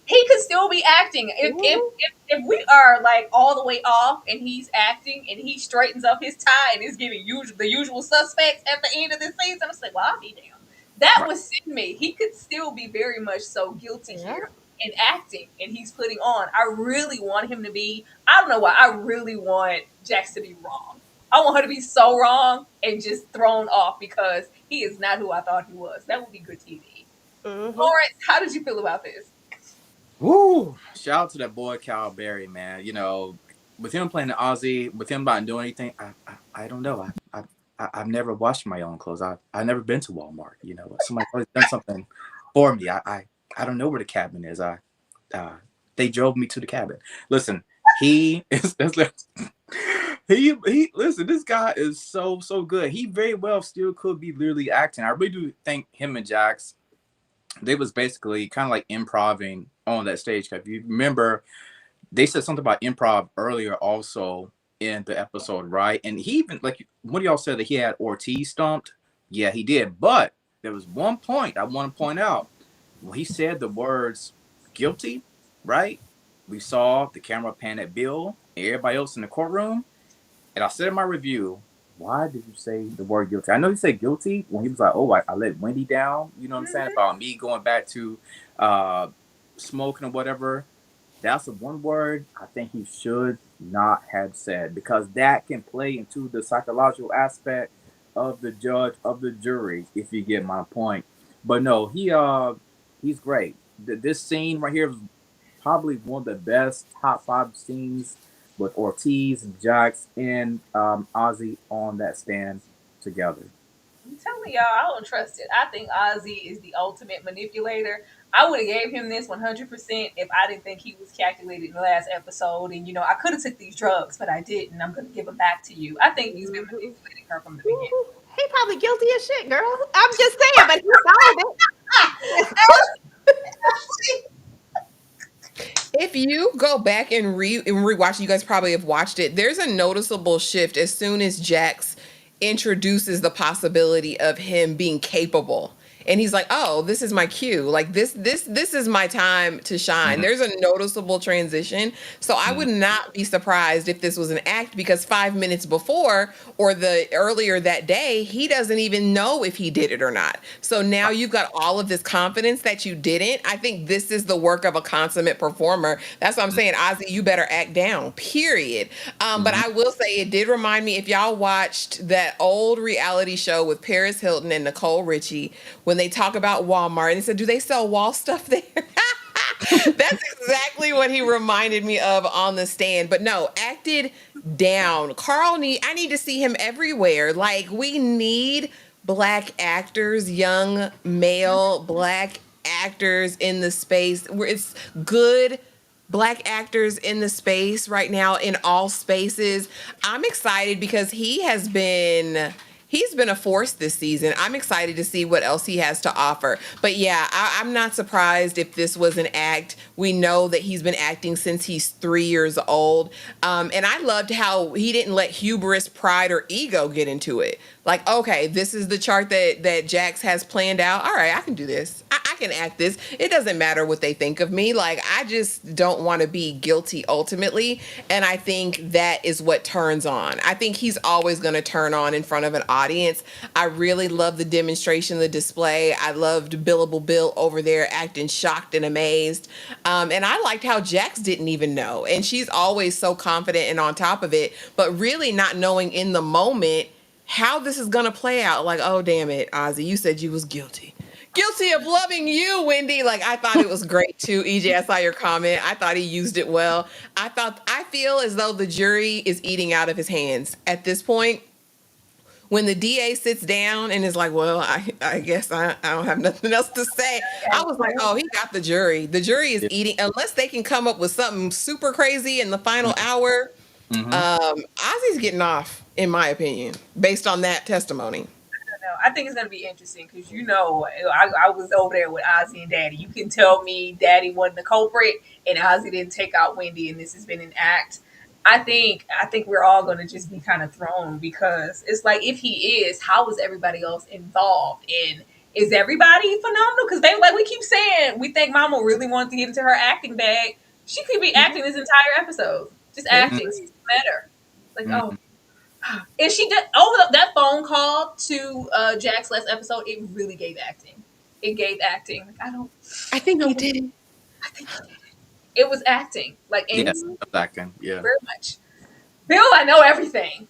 he could still be acting. If we are like all the way off and he's acting and he straightens up his tie and is giving the usual suspects at the end of this season, I'm like, well, I'll be damn. That was sitting me. He could still be very much so guilty here in acting, and he's putting on. I really want him to be. I don't know why. I really want Jax to be wrong. I want her to be so wrong and just thrown off because he is not who I thought he was. That would be good TV. Lawrence, how did you feel about this? Woo! Shout out to that boy Cal Berry, man. With him playing the Ozzy, with him not doing anything, I don't know. I've never washed my own clothes. I've never been to Walmart. Somebody always done something for me. I don't know where the cabin is. They drove me to the cabin. Listen, he is. He listen. This guy is so good. He very well still could be literally acting. I really do think him and Jax they was basically kind of like improving on that stage. 'Cause if you remember, they said something about improv earlier also in the episode, right? And he even, like, one of y'all said that he had Ortiz stumped. Yeah, he did. But there was one point I want to point out. When he said the words guilty, right? We saw the camera pan at Bill and everybody else in the courtroom. And I said in my review, why did you say the word guilty? I know you said guilty when he was like, oh, I let Wendy down. You know what I'm saying? About me going back to uh, smoking or whatever. That's the one word I think he should not have said, because that can play into the psychological aspect of the judge, of the jury, if you get my point. But no, he's great. This scene right here is probably one of the best top five scenes with Ortiz, Jax, and Ozzy on that stand together. I'm telling y'all, I don't trust it. I think Ozzy is the ultimate manipulator. I would have gave him this 100% if I didn't think he was calculated in the last episode. And I could have took these drugs, but I didn't. I'm going to give them back to you. I think he's been manipulating her from the beginning. He probably guilty as shit, girl. I'm just saying, but he solved it. If you go back and rewatch, you guys probably have watched it. There's a noticeable shift as soon as Jax introduces the possibility of him being capable. And he's like, "Oh, this is my cue. Like this is my time to shine." Mm-hmm. There's a noticeable transition. So I would not be surprised if this was an act, because 5 minutes before or the earlier that day, he doesn't even know if he did it or not. So now you've got all of this confidence that you didn't. I think this is the work of a consummate performer. That's what I'm saying. Ozzy, you better act down, period. But I will say, it did remind me, if y'all watched that old reality show with Paris Hilton and Nicole Richie, when they talk about Walmart and they said, do they sell wall stuff there? That's exactly what he reminded me of on the stand. But no, acted down. I need to see him everywhere. Like, we need black actors, young male black actors in the space where it's good black actors in the space right now, in all spaces. I'm excited because he's been a force this season. I'm excited to see what else he has to offer. But yeah, I'm not surprised if this was an act. We know that he's been acting since he's 3 years old. And I loved how he didn't let hubris, pride, or ego get into it. Like, okay, this is the chart that Jax has planned out. All right, I can do this. I can act this. It doesn't matter what they think of me. Like, I just don't want to be guilty ultimately. And I think that is what turns on. I think he's always going to turn on in front of an audience. I really love the demonstration, the display. I loved Billable Bill over there acting shocked and amazed. And I liked how Jax didn't even know. And she's always so confident and on top of it, but really not knowing in the moment how this is going to play out. Like, oh, damn it, Ozzy, you said you was guilty. Guilty of loving you, Wendy. Like, I thought it was great too. EJ, I saw your comment. I thought he used it well. I feel as though the jury is eating out of his hands at this point. When the DA sits down and is like, well, I guess I don't have nothing else to say. I was like, oh, he got the jury. The jury is eating, unless they can come up with something super crazy in the final hour. Ozzy's getting off, in my opinion, based on that testimony. I think it's going to be interesting because, I was over there with Ozzy and Daddy. You can tell me Daddy wasn't the culprit and Ozzy didn't take out Wendy and this has been an act. I think we're all going to just be kind of thrown, because it's like, if he is, how is everybody else involved? And is everybody phenomenal? Because like we keep saying, we think Mama really wanted to get into her acting bag. She could be acting this entire episode, just acting. She's better. Like, oh. And she did over that phone call to Jack's last episode. It really gave acting. It gave acting. Like, I think he did it. I think he did it. It was acting. Like, Yes, acting. Yeah, very much. Bill, I know everything.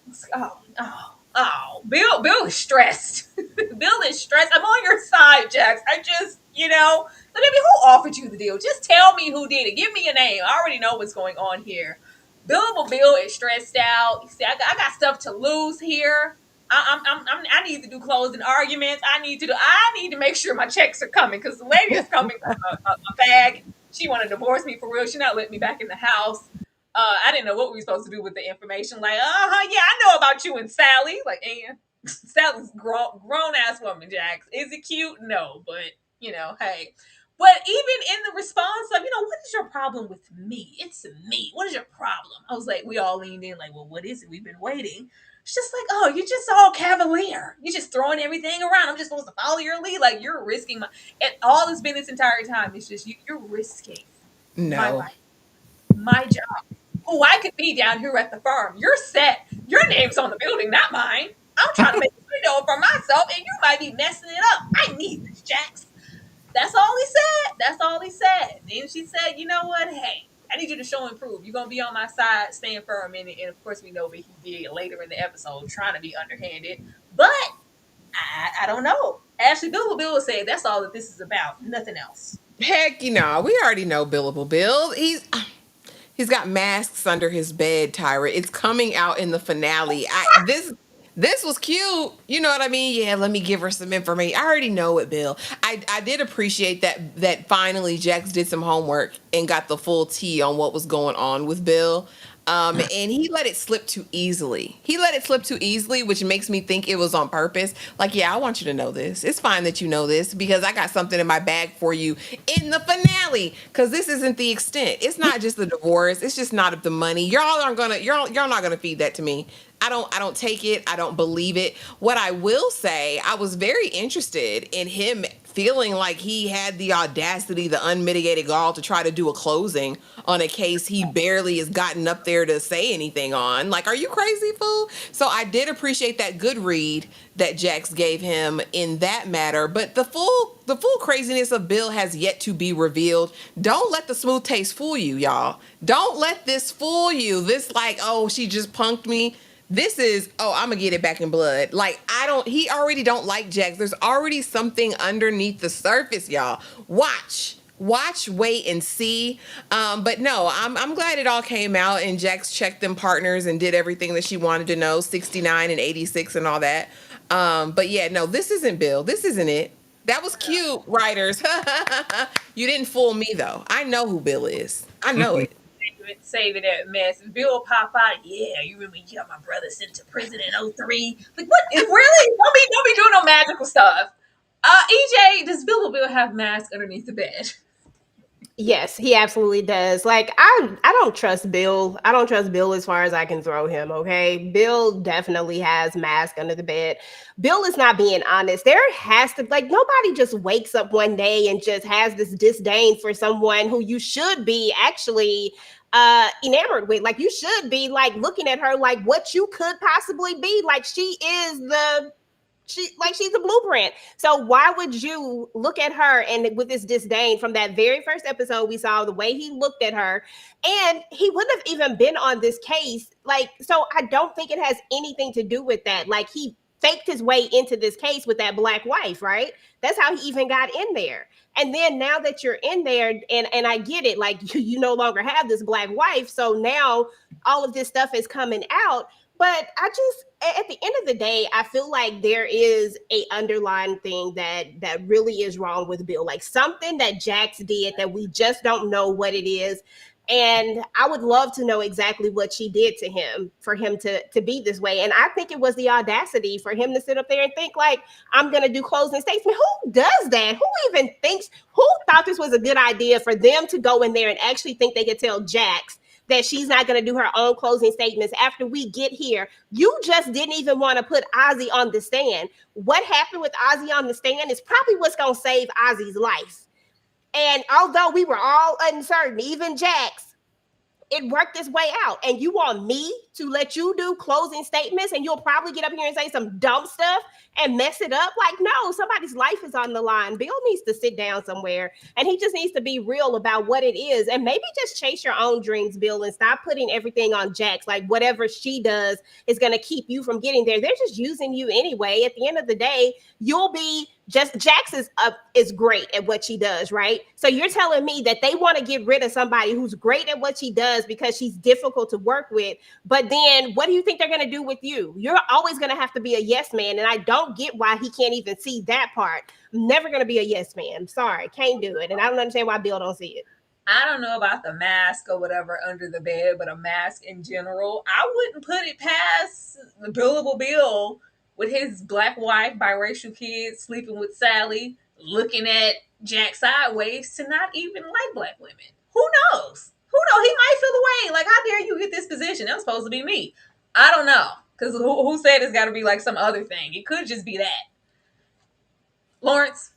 Bill is stressed. Bill is stressed. I'm on your side, Jax. I just, look at me. Who offered you the deal? Just tell me who did it. Give me a name. I already know what's going on here. Bill is stressed out. He said, I got stuff to lose here. I need to do closing arguments. I need to make sure my checks are coming, because the lady is coming with a bag. She want to divorce me for real. She not letting me back in the house. I didn't know what we were supposed to do with the information. Like, yeah, I know about you and Sally. Like, and Sally's grown ass woman, Jax. Is it cute? No, but hey. But even in the response of, what is your problem with me? It's me. What is your problem? I was like, we all leaned in like, well, what is it? We've been waiting. It's just like, oh, you're just all cavalier. You're just throwing everything around. I'm just supposed to follow your lead. Like, you're risking and all it's been this entire time. It's just you're risking my No. life, my job. Oh, I could be down here at the farm. You're set. Your name's on the building, not mine. I'm trying to make a window for myself, and you might be messing it up. I need this, Jax. That's all he said. That's all he said. Then she said, you know what? Hey, I need you to show and prove. You're going to be on my side, stand firm in it. And of course, we know what he did later in the episode, trying to be underhanded. But I don't know. Ashley Bill said that's all that this is about. Nothing else. Heck, we already know Billable Bill. He's got masks under his bed, Tyra. It's coming out in the finale. This was cute. You know what I mean? Yeah, let me give her some information. I already know it, Bill. I did appreciate that finally Jax did some homework and got the full tea on what was going on with Bill. And he let it slip too easily. Which makes me think it was on purpose. Like, yeah, I want you to know this. It's fine that you know this because I got something in my bag for you in the finale. Because this isn't the extent. It's not just the divorce. It's just not the money. Y'all not gonna feed that to me. I don't take it. I don't believe it. What I will say, I was very interested in him feeling like he had the audacity, the unmitigated gall to try to do a closing on a case he barely has gotten up there to say anything on. Like, are you crazy, fool? So I did appreciate that good read that Jax gave him in that matter. But the full craziness of Bill has yet to be revealed. Don't let the smooth taste fool you, y'all. Don't let this fool you. This like, oh, she just punked me. This is, oh, I'm gonna get it back in blood. Like, he already don't like Jax. There's already something underneath the surface, y'all. Watch, wait and see. But no, I'm glad it all came out and Jax checked them partners and did everything that she wanted to know, 69 and 86 and all that. But yeah, no, this isn't Bill. This isn't it. That was cute, writers. You didn't fool me though. I know who Bill is. I know it. Saving that mess. Bill pop out. Yeah, you remember you got my brother sent to prison in 03? Like, what? Really? Don't be doing no magical stuff. EJ, does Bill have mask underneath the bed? Yes, he absolutely does. Like, I don't trust Bill. I don't trust Bill as far as I can throw him, okay? Bill definitely has mask under the bed. Bill is not being honest. There has to, like, nobody just wakes up one day and just has this disdain for someone who you should be actually enamored with. Like, you should be like looking at her like what you could possibly be. Like, she's the blueprint. So why would you look at her and with this disdain from that very first episode we saw the way he looked at her, and he wouldn't have even been on this case. Like, so I don't think it has anything to do with that. Like, he faked his way into this case with that black wife, right? That's how he even got in there. And then now that you're in there, and I get it, like you no longer have this black wife. So now all of this stuff is coming out. But I just, at the end of the day, I feel like there is a underlying thing that really is wrong with Bill, like something that Jax did that we just don't know what it is. And I would love to know exactly what she did to him for him to be this way. And I think it was the audacity for him to sit up there and think like, I'm going to do closing statements. Who does that? Who thought this was a good idea for them to go in there and actually think they could tell Jax that she's not going to do her own closing statements after we get here? You just didn't even want to put Ozzy on the stand. What happened with Ozzy on the stand is probably what's going to save Ozzy's life. And although we were all uncertain, even Jax, it worked its way out. And you want me to let you do closing statements and you'll probably get up here and say some dumb stuff and mess it up? Like, no, somebody's life is on the line. Bill needs to sit down somewhere and he just needs to be real about what it is. And maybe just chase your own dreams, Bill, and stop putting everything on Jax. Like, whatever she does is going to keep you from getting there. They're just using you anyway. At the end of the day, you'll be just, Jax is great at what she does, right? So you're telling me that they want to get rid of somebody who's great at what she does because she's difficult to work with. But then what do you think they're going to do with you? You're always going to have to be a yes man. And I don't get why he can't even see that part. I'm never going to be a yes man. I'm sorry. Can't do it. And I don't understand why Bill don't see it. I don't know about the mask or whatever under the bed, but a mask in general, I wouldn't put it past the Billable Bill with his black wife, biracial kids, sleeping with Sally, looking at Jack sideways to not even like black women. Who knows? Who knows? He might feel the way. Like, how dare you get this position? That was supposed to be me. I don't know. Because who said it's got to be like some other thing? It could just be that. Lawrence?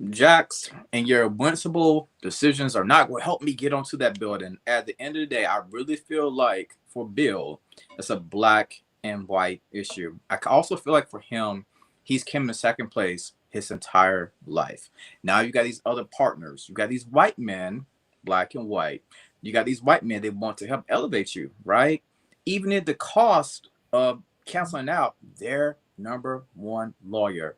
Jax, and your sensible decisions are not going to help me get onto that building. At the end of the day, I really feel like for Bill, it's a black and white issue. I also feel like for him, he's came in second place his entire life. Now you got these other partners. You got these white men, black and white. You got these white men that want to help elevate you, right? Even at the cost of canceling out their number one lawyer.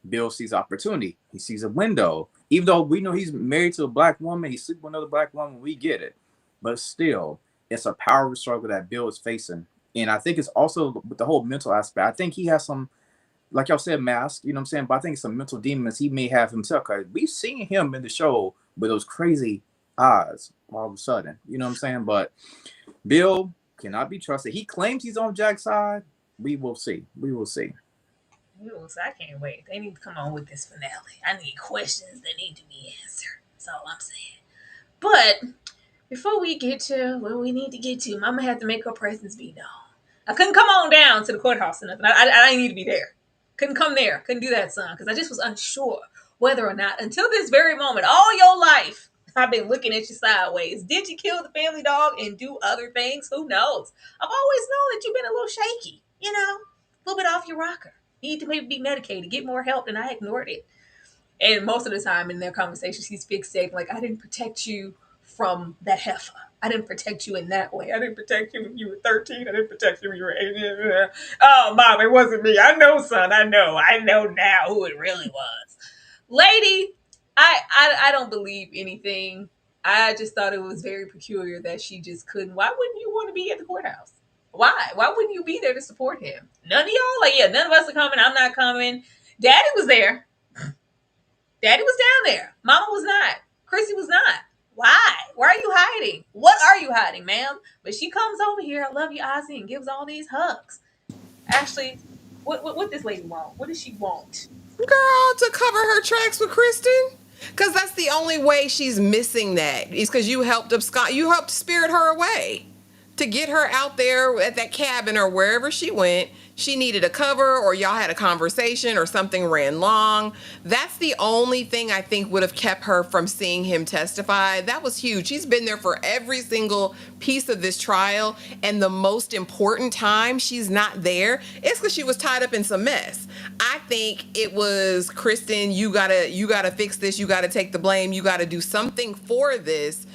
Bill sees opportunity. He sees a window. Even though we know he's married to a black woman, he's sleeping with another black woman, we get it. But still, it's a power struggle that Bill is facing. And I think it's also with the whole mental aspect. I think he has some, like y'all said, mask, you know what I'm saying? But I think it's some mental demons he may have himself. Because we've seen him in the show with those crazy eyes all of a sudden. You know what I'm saying? But Bill cannot be trusted. He claims he's on Jack's side. We will see. We will see. I can't wait. They need to come on with this finale. I need questions that need to be answered. That's all I'm saying. But before we get to where we need to get to, Mama had to make her presence be known. I couldn't come on down to the courthouse or nothing. I didn't need to be there. Couldn't come there. Couldn't do that, son, because I just was unsure whether or not, until this very moment, all your life, I've been looking at you sideways. Did you kill the family dog and do other things? Who knows? I've always known that you've been a little shaky, a little bit off your rocker. You need to maybe be medicated, get more help, and I ignored it. And most of the time in their conversations, he's fixated, like, I didn't protect you from that heifer. I didn't protect you in that way. I didn't protect you when you were 13. I didn't protect you when you were 18. Oh, Mom, it wasn't me. I know, son. I know. I know now who it really was. Lady, I don't believe anything. I just thought it was very peculiar that she just couldn't. Why wouldn't you want to be at the courthouse? Why? Why wouldn't you be there to support him? None of y'all? Like, yeah, none of us are coming. I'm not coming. Daddy was there. Daddy was down there. Mama was not. Chrissy was not. Why? Why are you hiding? What are you hiding, ma'am? But she comes over here, I love you, Ozzy, and gives all these hugs. Ashley, what this lady want? What does she want? Girl, to cover her tracks with Kristen. Because that's the only way she's missing that. Is because you helped spirit her away. To get her out there at that cabin or wherever she went, she needed a cover, or y'all had a conversation, or something ran long. That's the only thing I think would have kept her from seeing him testify. That was huge. She's been there for every single piece of this trial, and the most important time she's not there, it's because she was tied up in some mess. I think it was, Kristen, you gotta fix this. You gotta take the blame. You gotta do something for this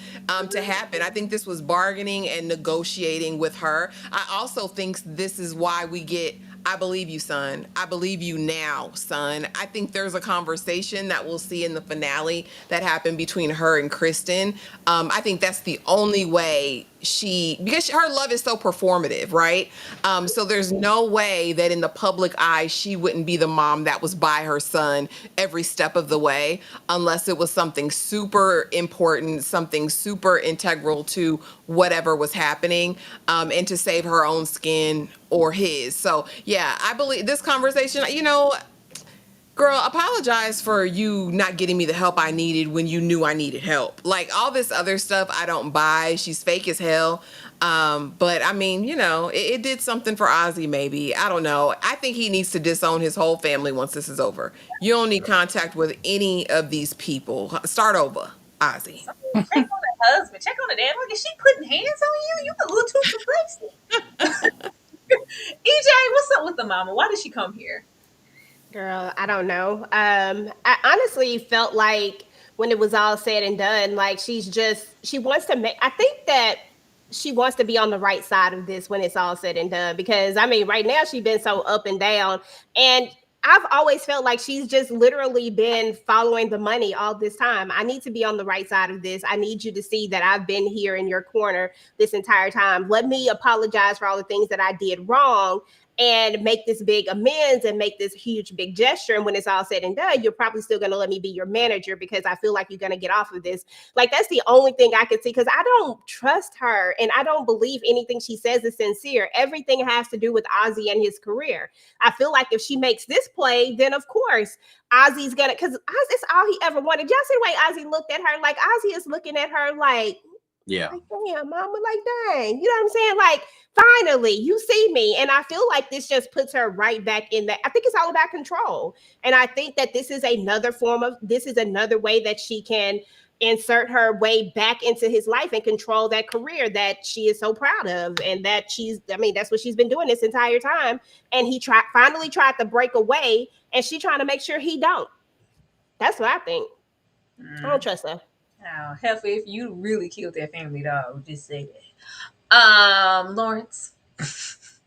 to happen. I think this was bargaining and negotiating with her. I also think this is why we get, I believe you, son. I believe you now, son. I think there's a conversation that we'll see in the finale that happened between her and Kristen. I think that's the only way because her love is so performative, right? So there's no way that in the public eye, she wouldn't be the mom that was by her son every step of the way, unless it was something super important, something super integral to whatever was happening, and to save her own skin or his. So yeah, I believe this conversation, girl, apologize for you not getting me the help I needed when you knew I needed help. Like, all this other stuff I don't buy. She's fake as hell. But I mean, it did something for Ozzy, maybe. I don't know. I think he needs to disown his whole family once this is over. You don't need contact with any of these people. Start over, Ozzy. Check on the husband. Check on the dad. Like, is she putting hands on you? You a little too complexed. EJ, what's up with the mama? Why did she come here? Girl, I don't know. I honestly felt like when it was all said and done, like she wants to make, I think that she wants to be on the right side of this when it's all said and done. Because I mean, right now she's been so up and down, and I've always felt like she's just literally been following the money all this time. I need to be on the right side of this. I need you to see that I've been here in your corner this entire time. Let me apologize for all the things that I did wrong. and make this big amends and make this huge big gesture. And when it's all said and done, you're probably still going to let me be your manager because I feel like you're going to get off of this. Like, that's the only thing I could see, because I don't trust her and I don't believe anything she says is sincere. Everything has to do with Ozzy and his career. I feel like if she makes this play, then of course Ozzy's gonna, because it's all he ever wanted. Y'all see the way Ozzy looked at her? Like, Ozzy is looking at her like, Yeah. like, damn, mama, like, dang. You know what I'm saying? Like, finally, you see me. And I feel like this just puts her right back in that. I think it's all about control. And I think that this is another way that she can insert her way back into his life and control that career that she is so proud of. And that that's what she's been doing this entire time. And he finally tried to break away, and she trying to make sure he don't. That's what I think. I don't trust her. Oh, Heifer, if you really killed that family dog, just say that. Lawrence.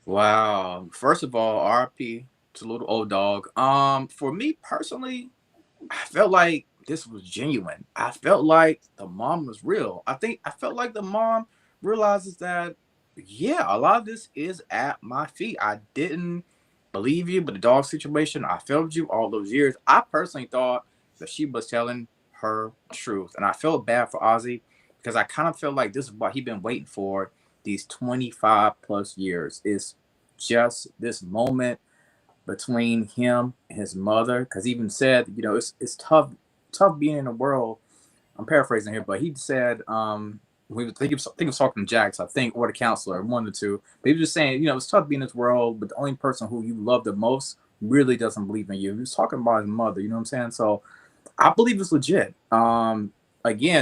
Wow. First of all, RP to little old dog. For me personally, I felt like this was genuine. I felt like the mom was real. I felt like the mom realizes that, yeah, a lot of this is at my feet. I didn't believe you, but the dog situation, I felt you all those years. I personally thought that she was telling her truth. And I felt bad for Ozzy because I kind of felt like this is what he'd been waiting for these 25 plus years. Is just this moment between him and his mother, because he even said, it's tough being in the world. I'm paraphrasing here, but he said, we think he was talking to Jax, I think, or the counselor, one of the two. But he was just saying, it's tough being in this world, but the only person who you love the most really doesn't believe in you. He was talking about his mother, you know what I'm saying? So I believe it's legit. Again,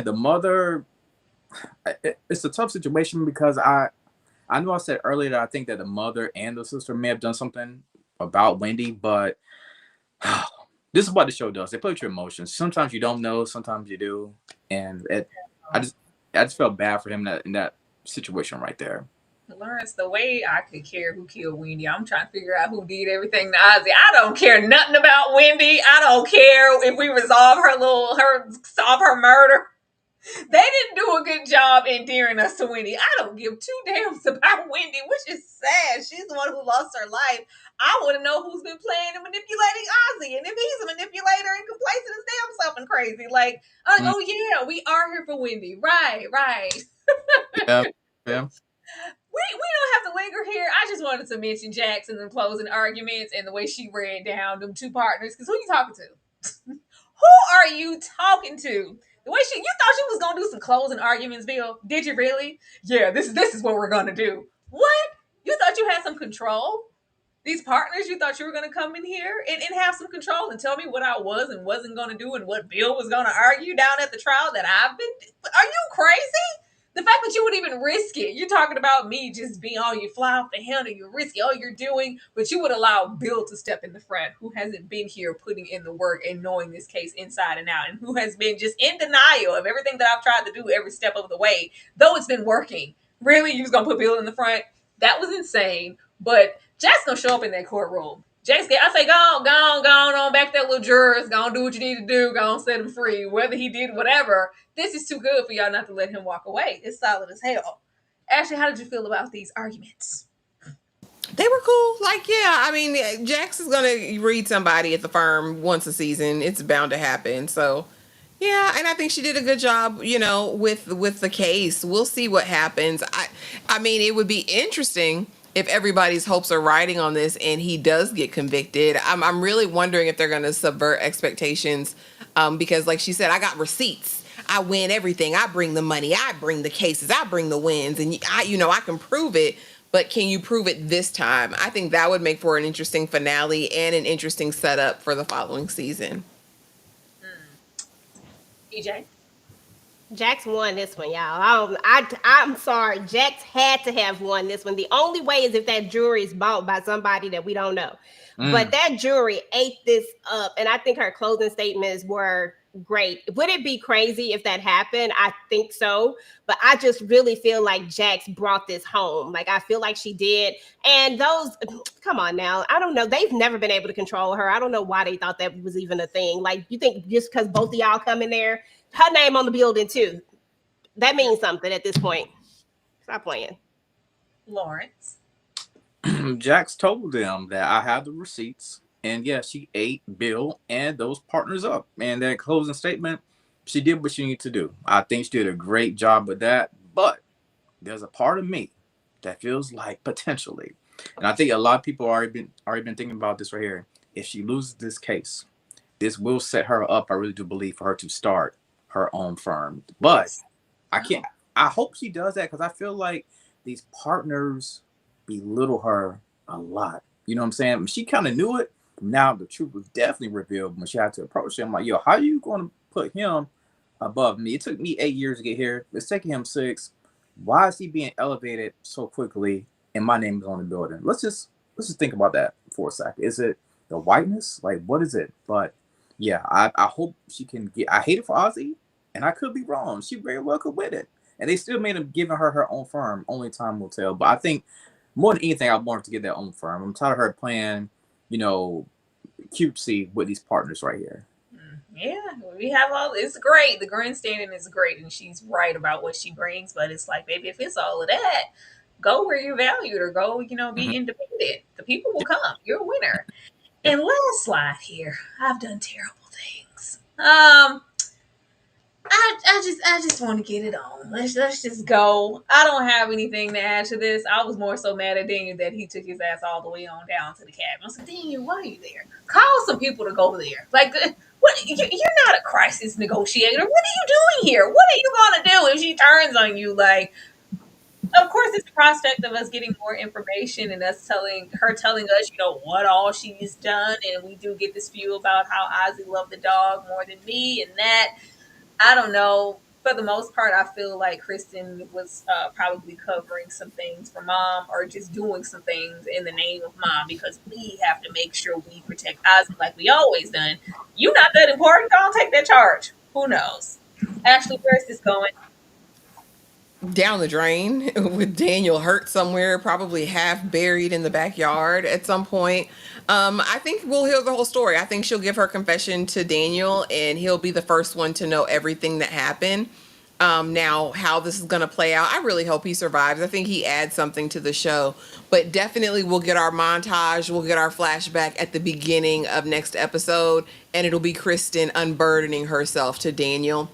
the mother, it's a tough situation because I know I said earlier that I think that the mother and the sister may have done something about Wendy, but this is what the show does. They play with your emotions. Sometimes you don't know, sometimes you do, and I just felt bad for him in that situation right there. Lawrence, the way I could care who killed Wendy, I'm trying to figure out who did everything to Ozzy. I don't care nothing about Wendy. I don't care if we solve her murder. They didn't do a good job endearing us to Wendy. I don't give two damns about Wendy, which is sad. She's the one who lost her life. I want to know who's been playing and manipulating Ozzy, and if he's a manipulator and can play to his damn self and crazy. Like, oh yeah, we are here for Wendy. Right. Yeah. We don't have to linger here. I just wanted to mention Jackson and closing arguments and the way she ran down them two partners. Because who you talking to? Who are you talking to? The way you thought she was gonna do some closing arguments, Bill? Did you really? Yeah, this is what we're gonna do. What? You thought you had some control? These partners, you thought you were gonna come in here and have some control and tell me what I was and wasn't gonna do and what Bill was gonna argue down at the trial that I've been. Are you crazy? The fact that you would even risk it. You're talking about me just being, you fly off the handle, you risk all you're doing, but you would allow Bill to step in the front, who hasn't been here putting in the work and knowing this case inside and out, and who has been just in denial of everything that I've tried to do every step of the way, though it's been working. Really? You was going to put Bill in the front? That was insane, but Jack's going to show up in that courtroom. I say, go on back to that little jurors. Go on, do what you need to do. Go on, set him free. Whether he did whatever, this is too good for y'all not to let him walk away. It's solid as hell. Ashley, how did you feel about these arguments? They were cool. Like, yeah, I mean, Jax is going to read somebody at the firm once a season. It's bound to happen. So, yeah, and I think she did a good job, with the case. We'll see what happens. I mean, it would be interesting if everybody's hopes are riding on this and he does get convicted. I'm really wondering if they're going to subvert expectations, because like she said, I got receipts. I win everything. I bring the money. I bring the cases. I bring the wins. And I can prove it, but can you prove it this time? I think that would make for an interesting finale and an interesting setup for the following season. EJ? Jax won this one, y'all. I'm sorry. Jax had to have won this one. The only way is if that jury is bought by somebody that we don't know. But that jury ate this up. And I think her closing statements were great. Would it be crazy if that happened? I think so. But I just really feel like Jax brought this home. Like, I feel like she did. And come on now. I don't know. They've never been able to control her. I don't know why they thought that was even a thing. Like, you think just because both of y'all come in there, her name on the building too, that means something at this point. Stop playing. Lawrence? Jax told them that I have the receipts, and yeah, she ate Bill and those partners up. And that closing statement, she did what she needed to do. I think she did a great job with that. But there's a part of me that feels like potentially, and I think a lot of people already been thinking about this right here. If she loses this case, this will set her up. I really do believe for her to start her own firm. But Yes. I can't. I hope she does that because I feel like these partners belittle her a lot. You know what I'm saying? She kind of knew it. Now the truth was definitely revealed when she had to approach him. Like, yo, how are you going to put him above me? It took me 8 years to get here. It's taking him 6. Why is he being elevated so quickly? And my name is on the building. Let's just think about that for a second. Is it the whiteness? Like, what is it? But yeah, I hope she can get. I hate it for Ozzy, and I could be wrong. She very well could win it, and they still made him giving her own firm. Only time will tell. But I think more than anything, I want her to get their own firm. I'm tired of her playing, you know, cutesy with these partners right here. Yeah, we have all. It's great. The grandstanding is great, and she's right about what she brings. But it's like, baby, if it's all of that, go where you're valued, or go, be Mhm. independent. The people will come. You're a winner. Yep. And last slide here. I've done terrible things. I just want to get it on. Let's just go. I don't have anything to add to this. I was more so mad at Daniel that he took his ass all the way on down to the cabin. I said, Daniel, why are you there? Call some people to go there. Like, what? You're not a crisis negotiator. What are you doing here? What are you gonna do if she turns on you? Like, of course, it's the prospect of us getting more information and us telling us, what all she's done, and we do get this view about how Ozzy loved the dog more than me, and that. I don't know. For the most part, I feel like Kristen was probably covering some things for mom, or just doing some things in the name of mom, because we have to make sure we protect Ozzy like we always done. You not that important? Don't take that charge. Who knows? Ashley, where's this going? Down the drain with Daniel hurt somewhere, probably half buried in the backyard at some point. I think we'll hear the whole story. I think she'll give her confession to Daniel, and he'll be the first one to know everything that happened. Now, how this is going to play out, I really hope he survives. I think he adds something to the show, but definitely we'll get our montage, we'll get our flashback at the beginning of next episode, and it'll be Kristen unburdening herself to Daniel.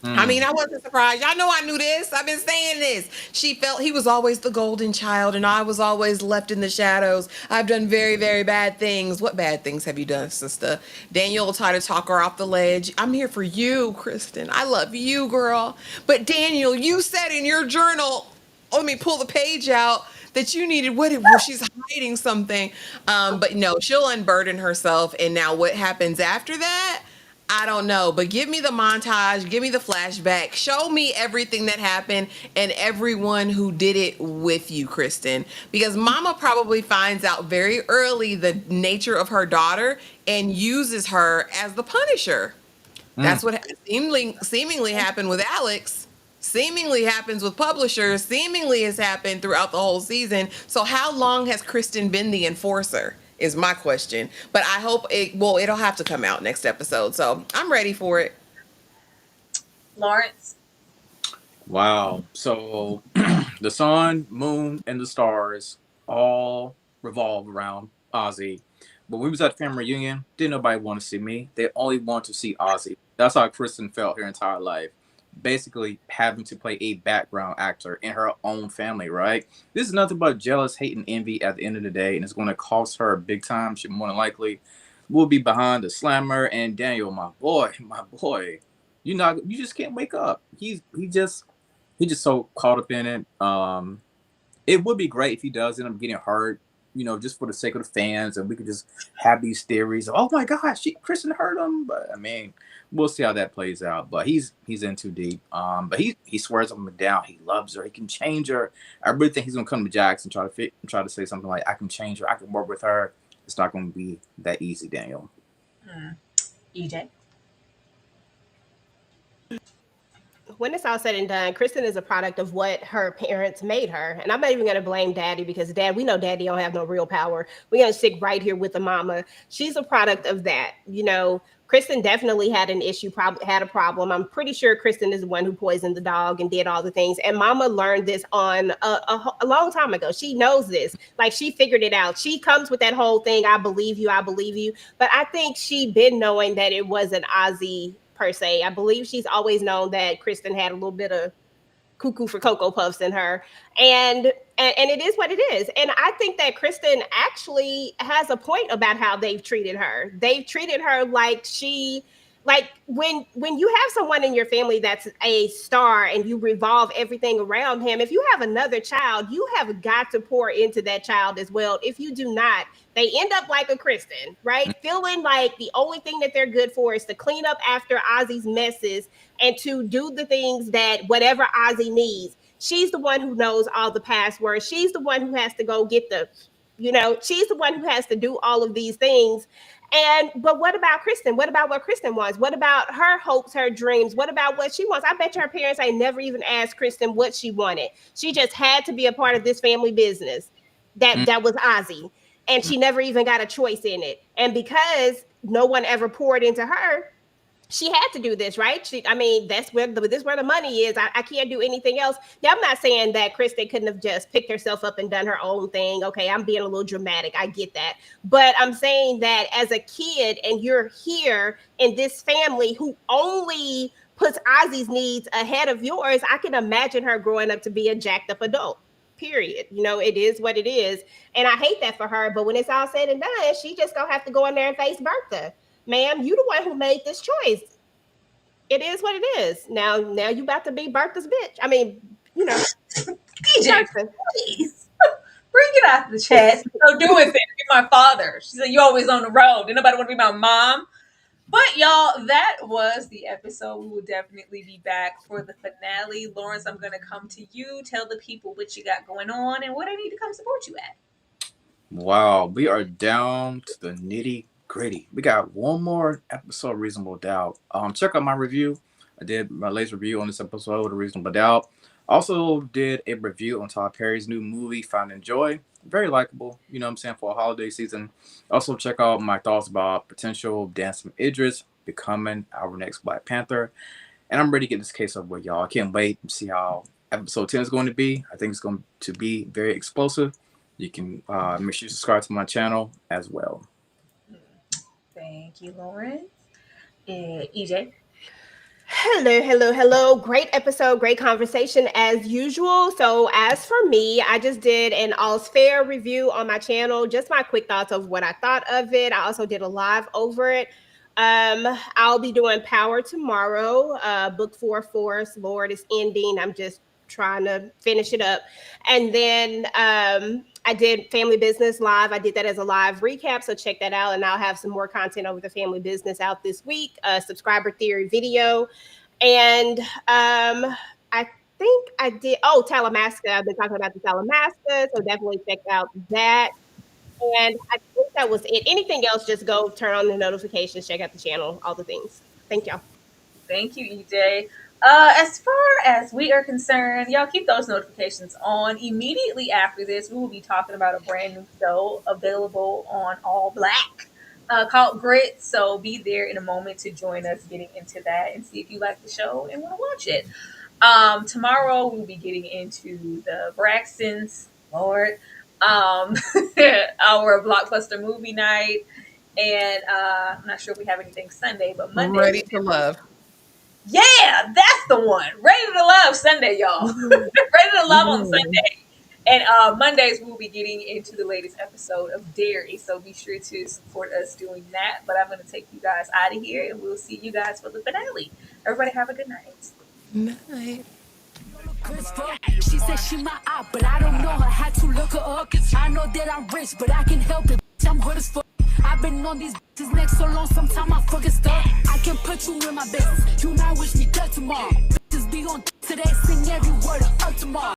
I mean, Mm. I wasn't surprised. Y'all know I knew this. I've been saying this. She felt he was always the golden child, and I was always left in the shadows. I've done very, very bad things. What bad things have you done, sister? Daniel will try to talk her off the ledge. I'm here for you, Kristen. I love you, girl. But Daniel, you said in your journal, let me pull the page out, that you needed well, she's hiding something. But no, she'll unburden herself. And now what happens after that? I don't know, but give me the montage, give me the flashback, show me everything that happened and everyone who did it with you, Kristen. Because mama probably finds out very early the nature of her daughter and uses her as the punisher. Mm. That's what seemingly happened with Alex. Seemingly happens with publishers. Seemingly has happened throughout the whole season. So how long has Kristen been the enforcer? Is my question. But I hope it'll have to come out next episode. So I'm ready for it. Lawrence? Wow. So the sun, moon, and the stars all revolve around Ozzy. But when we was at the family reunion, didn't nobody want to see me. They only want to see Ozzy. That's how Kristen felt her entire life. Basically having to play a background actor in her own family, right? This is nothing but jealous, hate, and envy at the end of the day, and it's going to cost her big time. She more than likely will be behind the slammer and Daniel, my boy, my boy. You just can't wake up. He just so caught up in it. It would be great if he does end up getting hurt, just for the sake of the fans, and we could just have these theories of, oh my gosh, Kristen hurt him. But I mean, we'll see how that plays out. But he's in too deep. But he swears up and down he loves her. He can change her. I really think he's gonna come to Jax and try to say something like, I can change her. I can work with her. It's not gonna be that easy, Daniel. EJ? When it's all said and done, Kristen is a product of what her parents made her. And I'm not even going to blame daddy, because we know daddy don't have no real power. We're going to stick right here with the mama. She's a product of that. Kristen definitely had an issue, had a problem. I'm pretty sure Kristen is the one who poisoned the dog and did all the things. And Mama learned this on a long time ago. She knows this. Like, she figured it out. She comes with that whole thing, I believe you, I believe you. But I think she'd been knowing that it wasn't Ozzy per se. I believe she's always known that Kristen had a little bit of cuckoo for Cocoa Puffs in her. And it is what it is. And I think that Kristen actually has a point about how they've treated her. They've treated her like when you have someone in your family that's a star and you revolve everything around him, if you have another child, you have got to pour into that child as well. If you do not, they end up like a Kristen, right? Feeling like the only thing that they're good for is to clean up after Ozzy's messes and to do the things that whatever Ozzy needs. She's the one who knows all the passwords. She's the one who has to go get she's the one who has to do all of these things. But what about Kristen? What about what Kristen wants? What about her hopes, her dreams? What about what she wants? I bet you her parents ain't never even asked Kristen what she wanted. She just had to be a part of this family business that was Ozzy. And she never even got a choice in it. And because no one ever poured into her, she had to do this, right? That's where the money is. I can't do anything else. Now, I'm not saying that Kristen couldn't have just picked herself up and done her own thing. Okay, I'm being a little dramatic. I get that. But I'm saying that as a kid and you're here in this family who only puts Ozzy's needs ahead of yours, I can imagine her growing up to be a jacked up adult. Period. It is what it is. And I hate that for her. But when it's all said and done, she just gonna have to go in there and face Bertha. Ma'am, you the one who made this choice. It is what it is. Now you about to be Bertha's bitch. I mean, DJ, please bring it out the chat. So doing things. Be my father. She said, "You always on the road. Did nobody want to be my mom?" But y'all, that was the episode. We will definitely be back for the finale. Lawrence, I'm going to come to you. Tell the people what you got going on and what I need to come support you at. Wow, we are down to the nitty gritty. We got one more episode of Reasonable Doubt. Check out my review. I did my latest review on this episode of Reasonable Doubt. Also did a review on Tyler Perry's new movie, Finding Joy. Very likable, for a holiday season. Also check out my thoughts about potential Dance from Idris becoming our next Black Panther. And I'm ready to get this case over with, y'all. I can't wait to see how episode 10 is going to be. I think it's going to be very explosive. You can make sure you subscribe to my channel as well. Thank you, Lawrence. EJ. Hello. Great episode, great conversation as usual. So as for me, I just did an All's Fair review on my channel. Just my quick thoughts of what I thought of it. I also did a live over it. I'll be doing Power tomorrow. Book 4, Forest Lord is ending. I'm just trying to finish it up. And then I did Family Business live. I did that as a live recap, so check that out. And I'll have some more content over the Family Business out this week. Subscriber Theory video. And I think I did, Talamasca. I've been talking about the Talamasca, so definitely check out that. And I think that was it. Anything else, just go turn on the notifications, check out the channel, all the things. Thank y'all. Thank you, EJ. As far as we are concerned, y'all keep those notifications on. Immediately after this, we will be talking about a brand new show available on All Black called Grit. So be there in a moment to join us getting into that and see if you like the show and want to watch it. Tomorrow we'll be getting into the Braxtons, Lord, our blockbuster movie night. And I'm not sure if we have anything Sunday, but Monday. Ready to Love. Yeah, that's the one. Ready to Love Sunday, y'all. Ready to Love on Sunday. And Mondays, we'll be getting into the latest episode of Dairy. So be sure to support us doing that. But I'm going to take you guys out of here, and we'll see you guys for the finale. Everybody have a good night. Night. She said she my eye, but I don't know her. Had to look her up. I know that I'm rich, but I can help it. I'm good as fuck. I've been on these bitches next so long, sometimes I fucking stuck. I can put you in my business. You might wish me dead tomorrow. Bitches be on today, sing every word of tomorrow.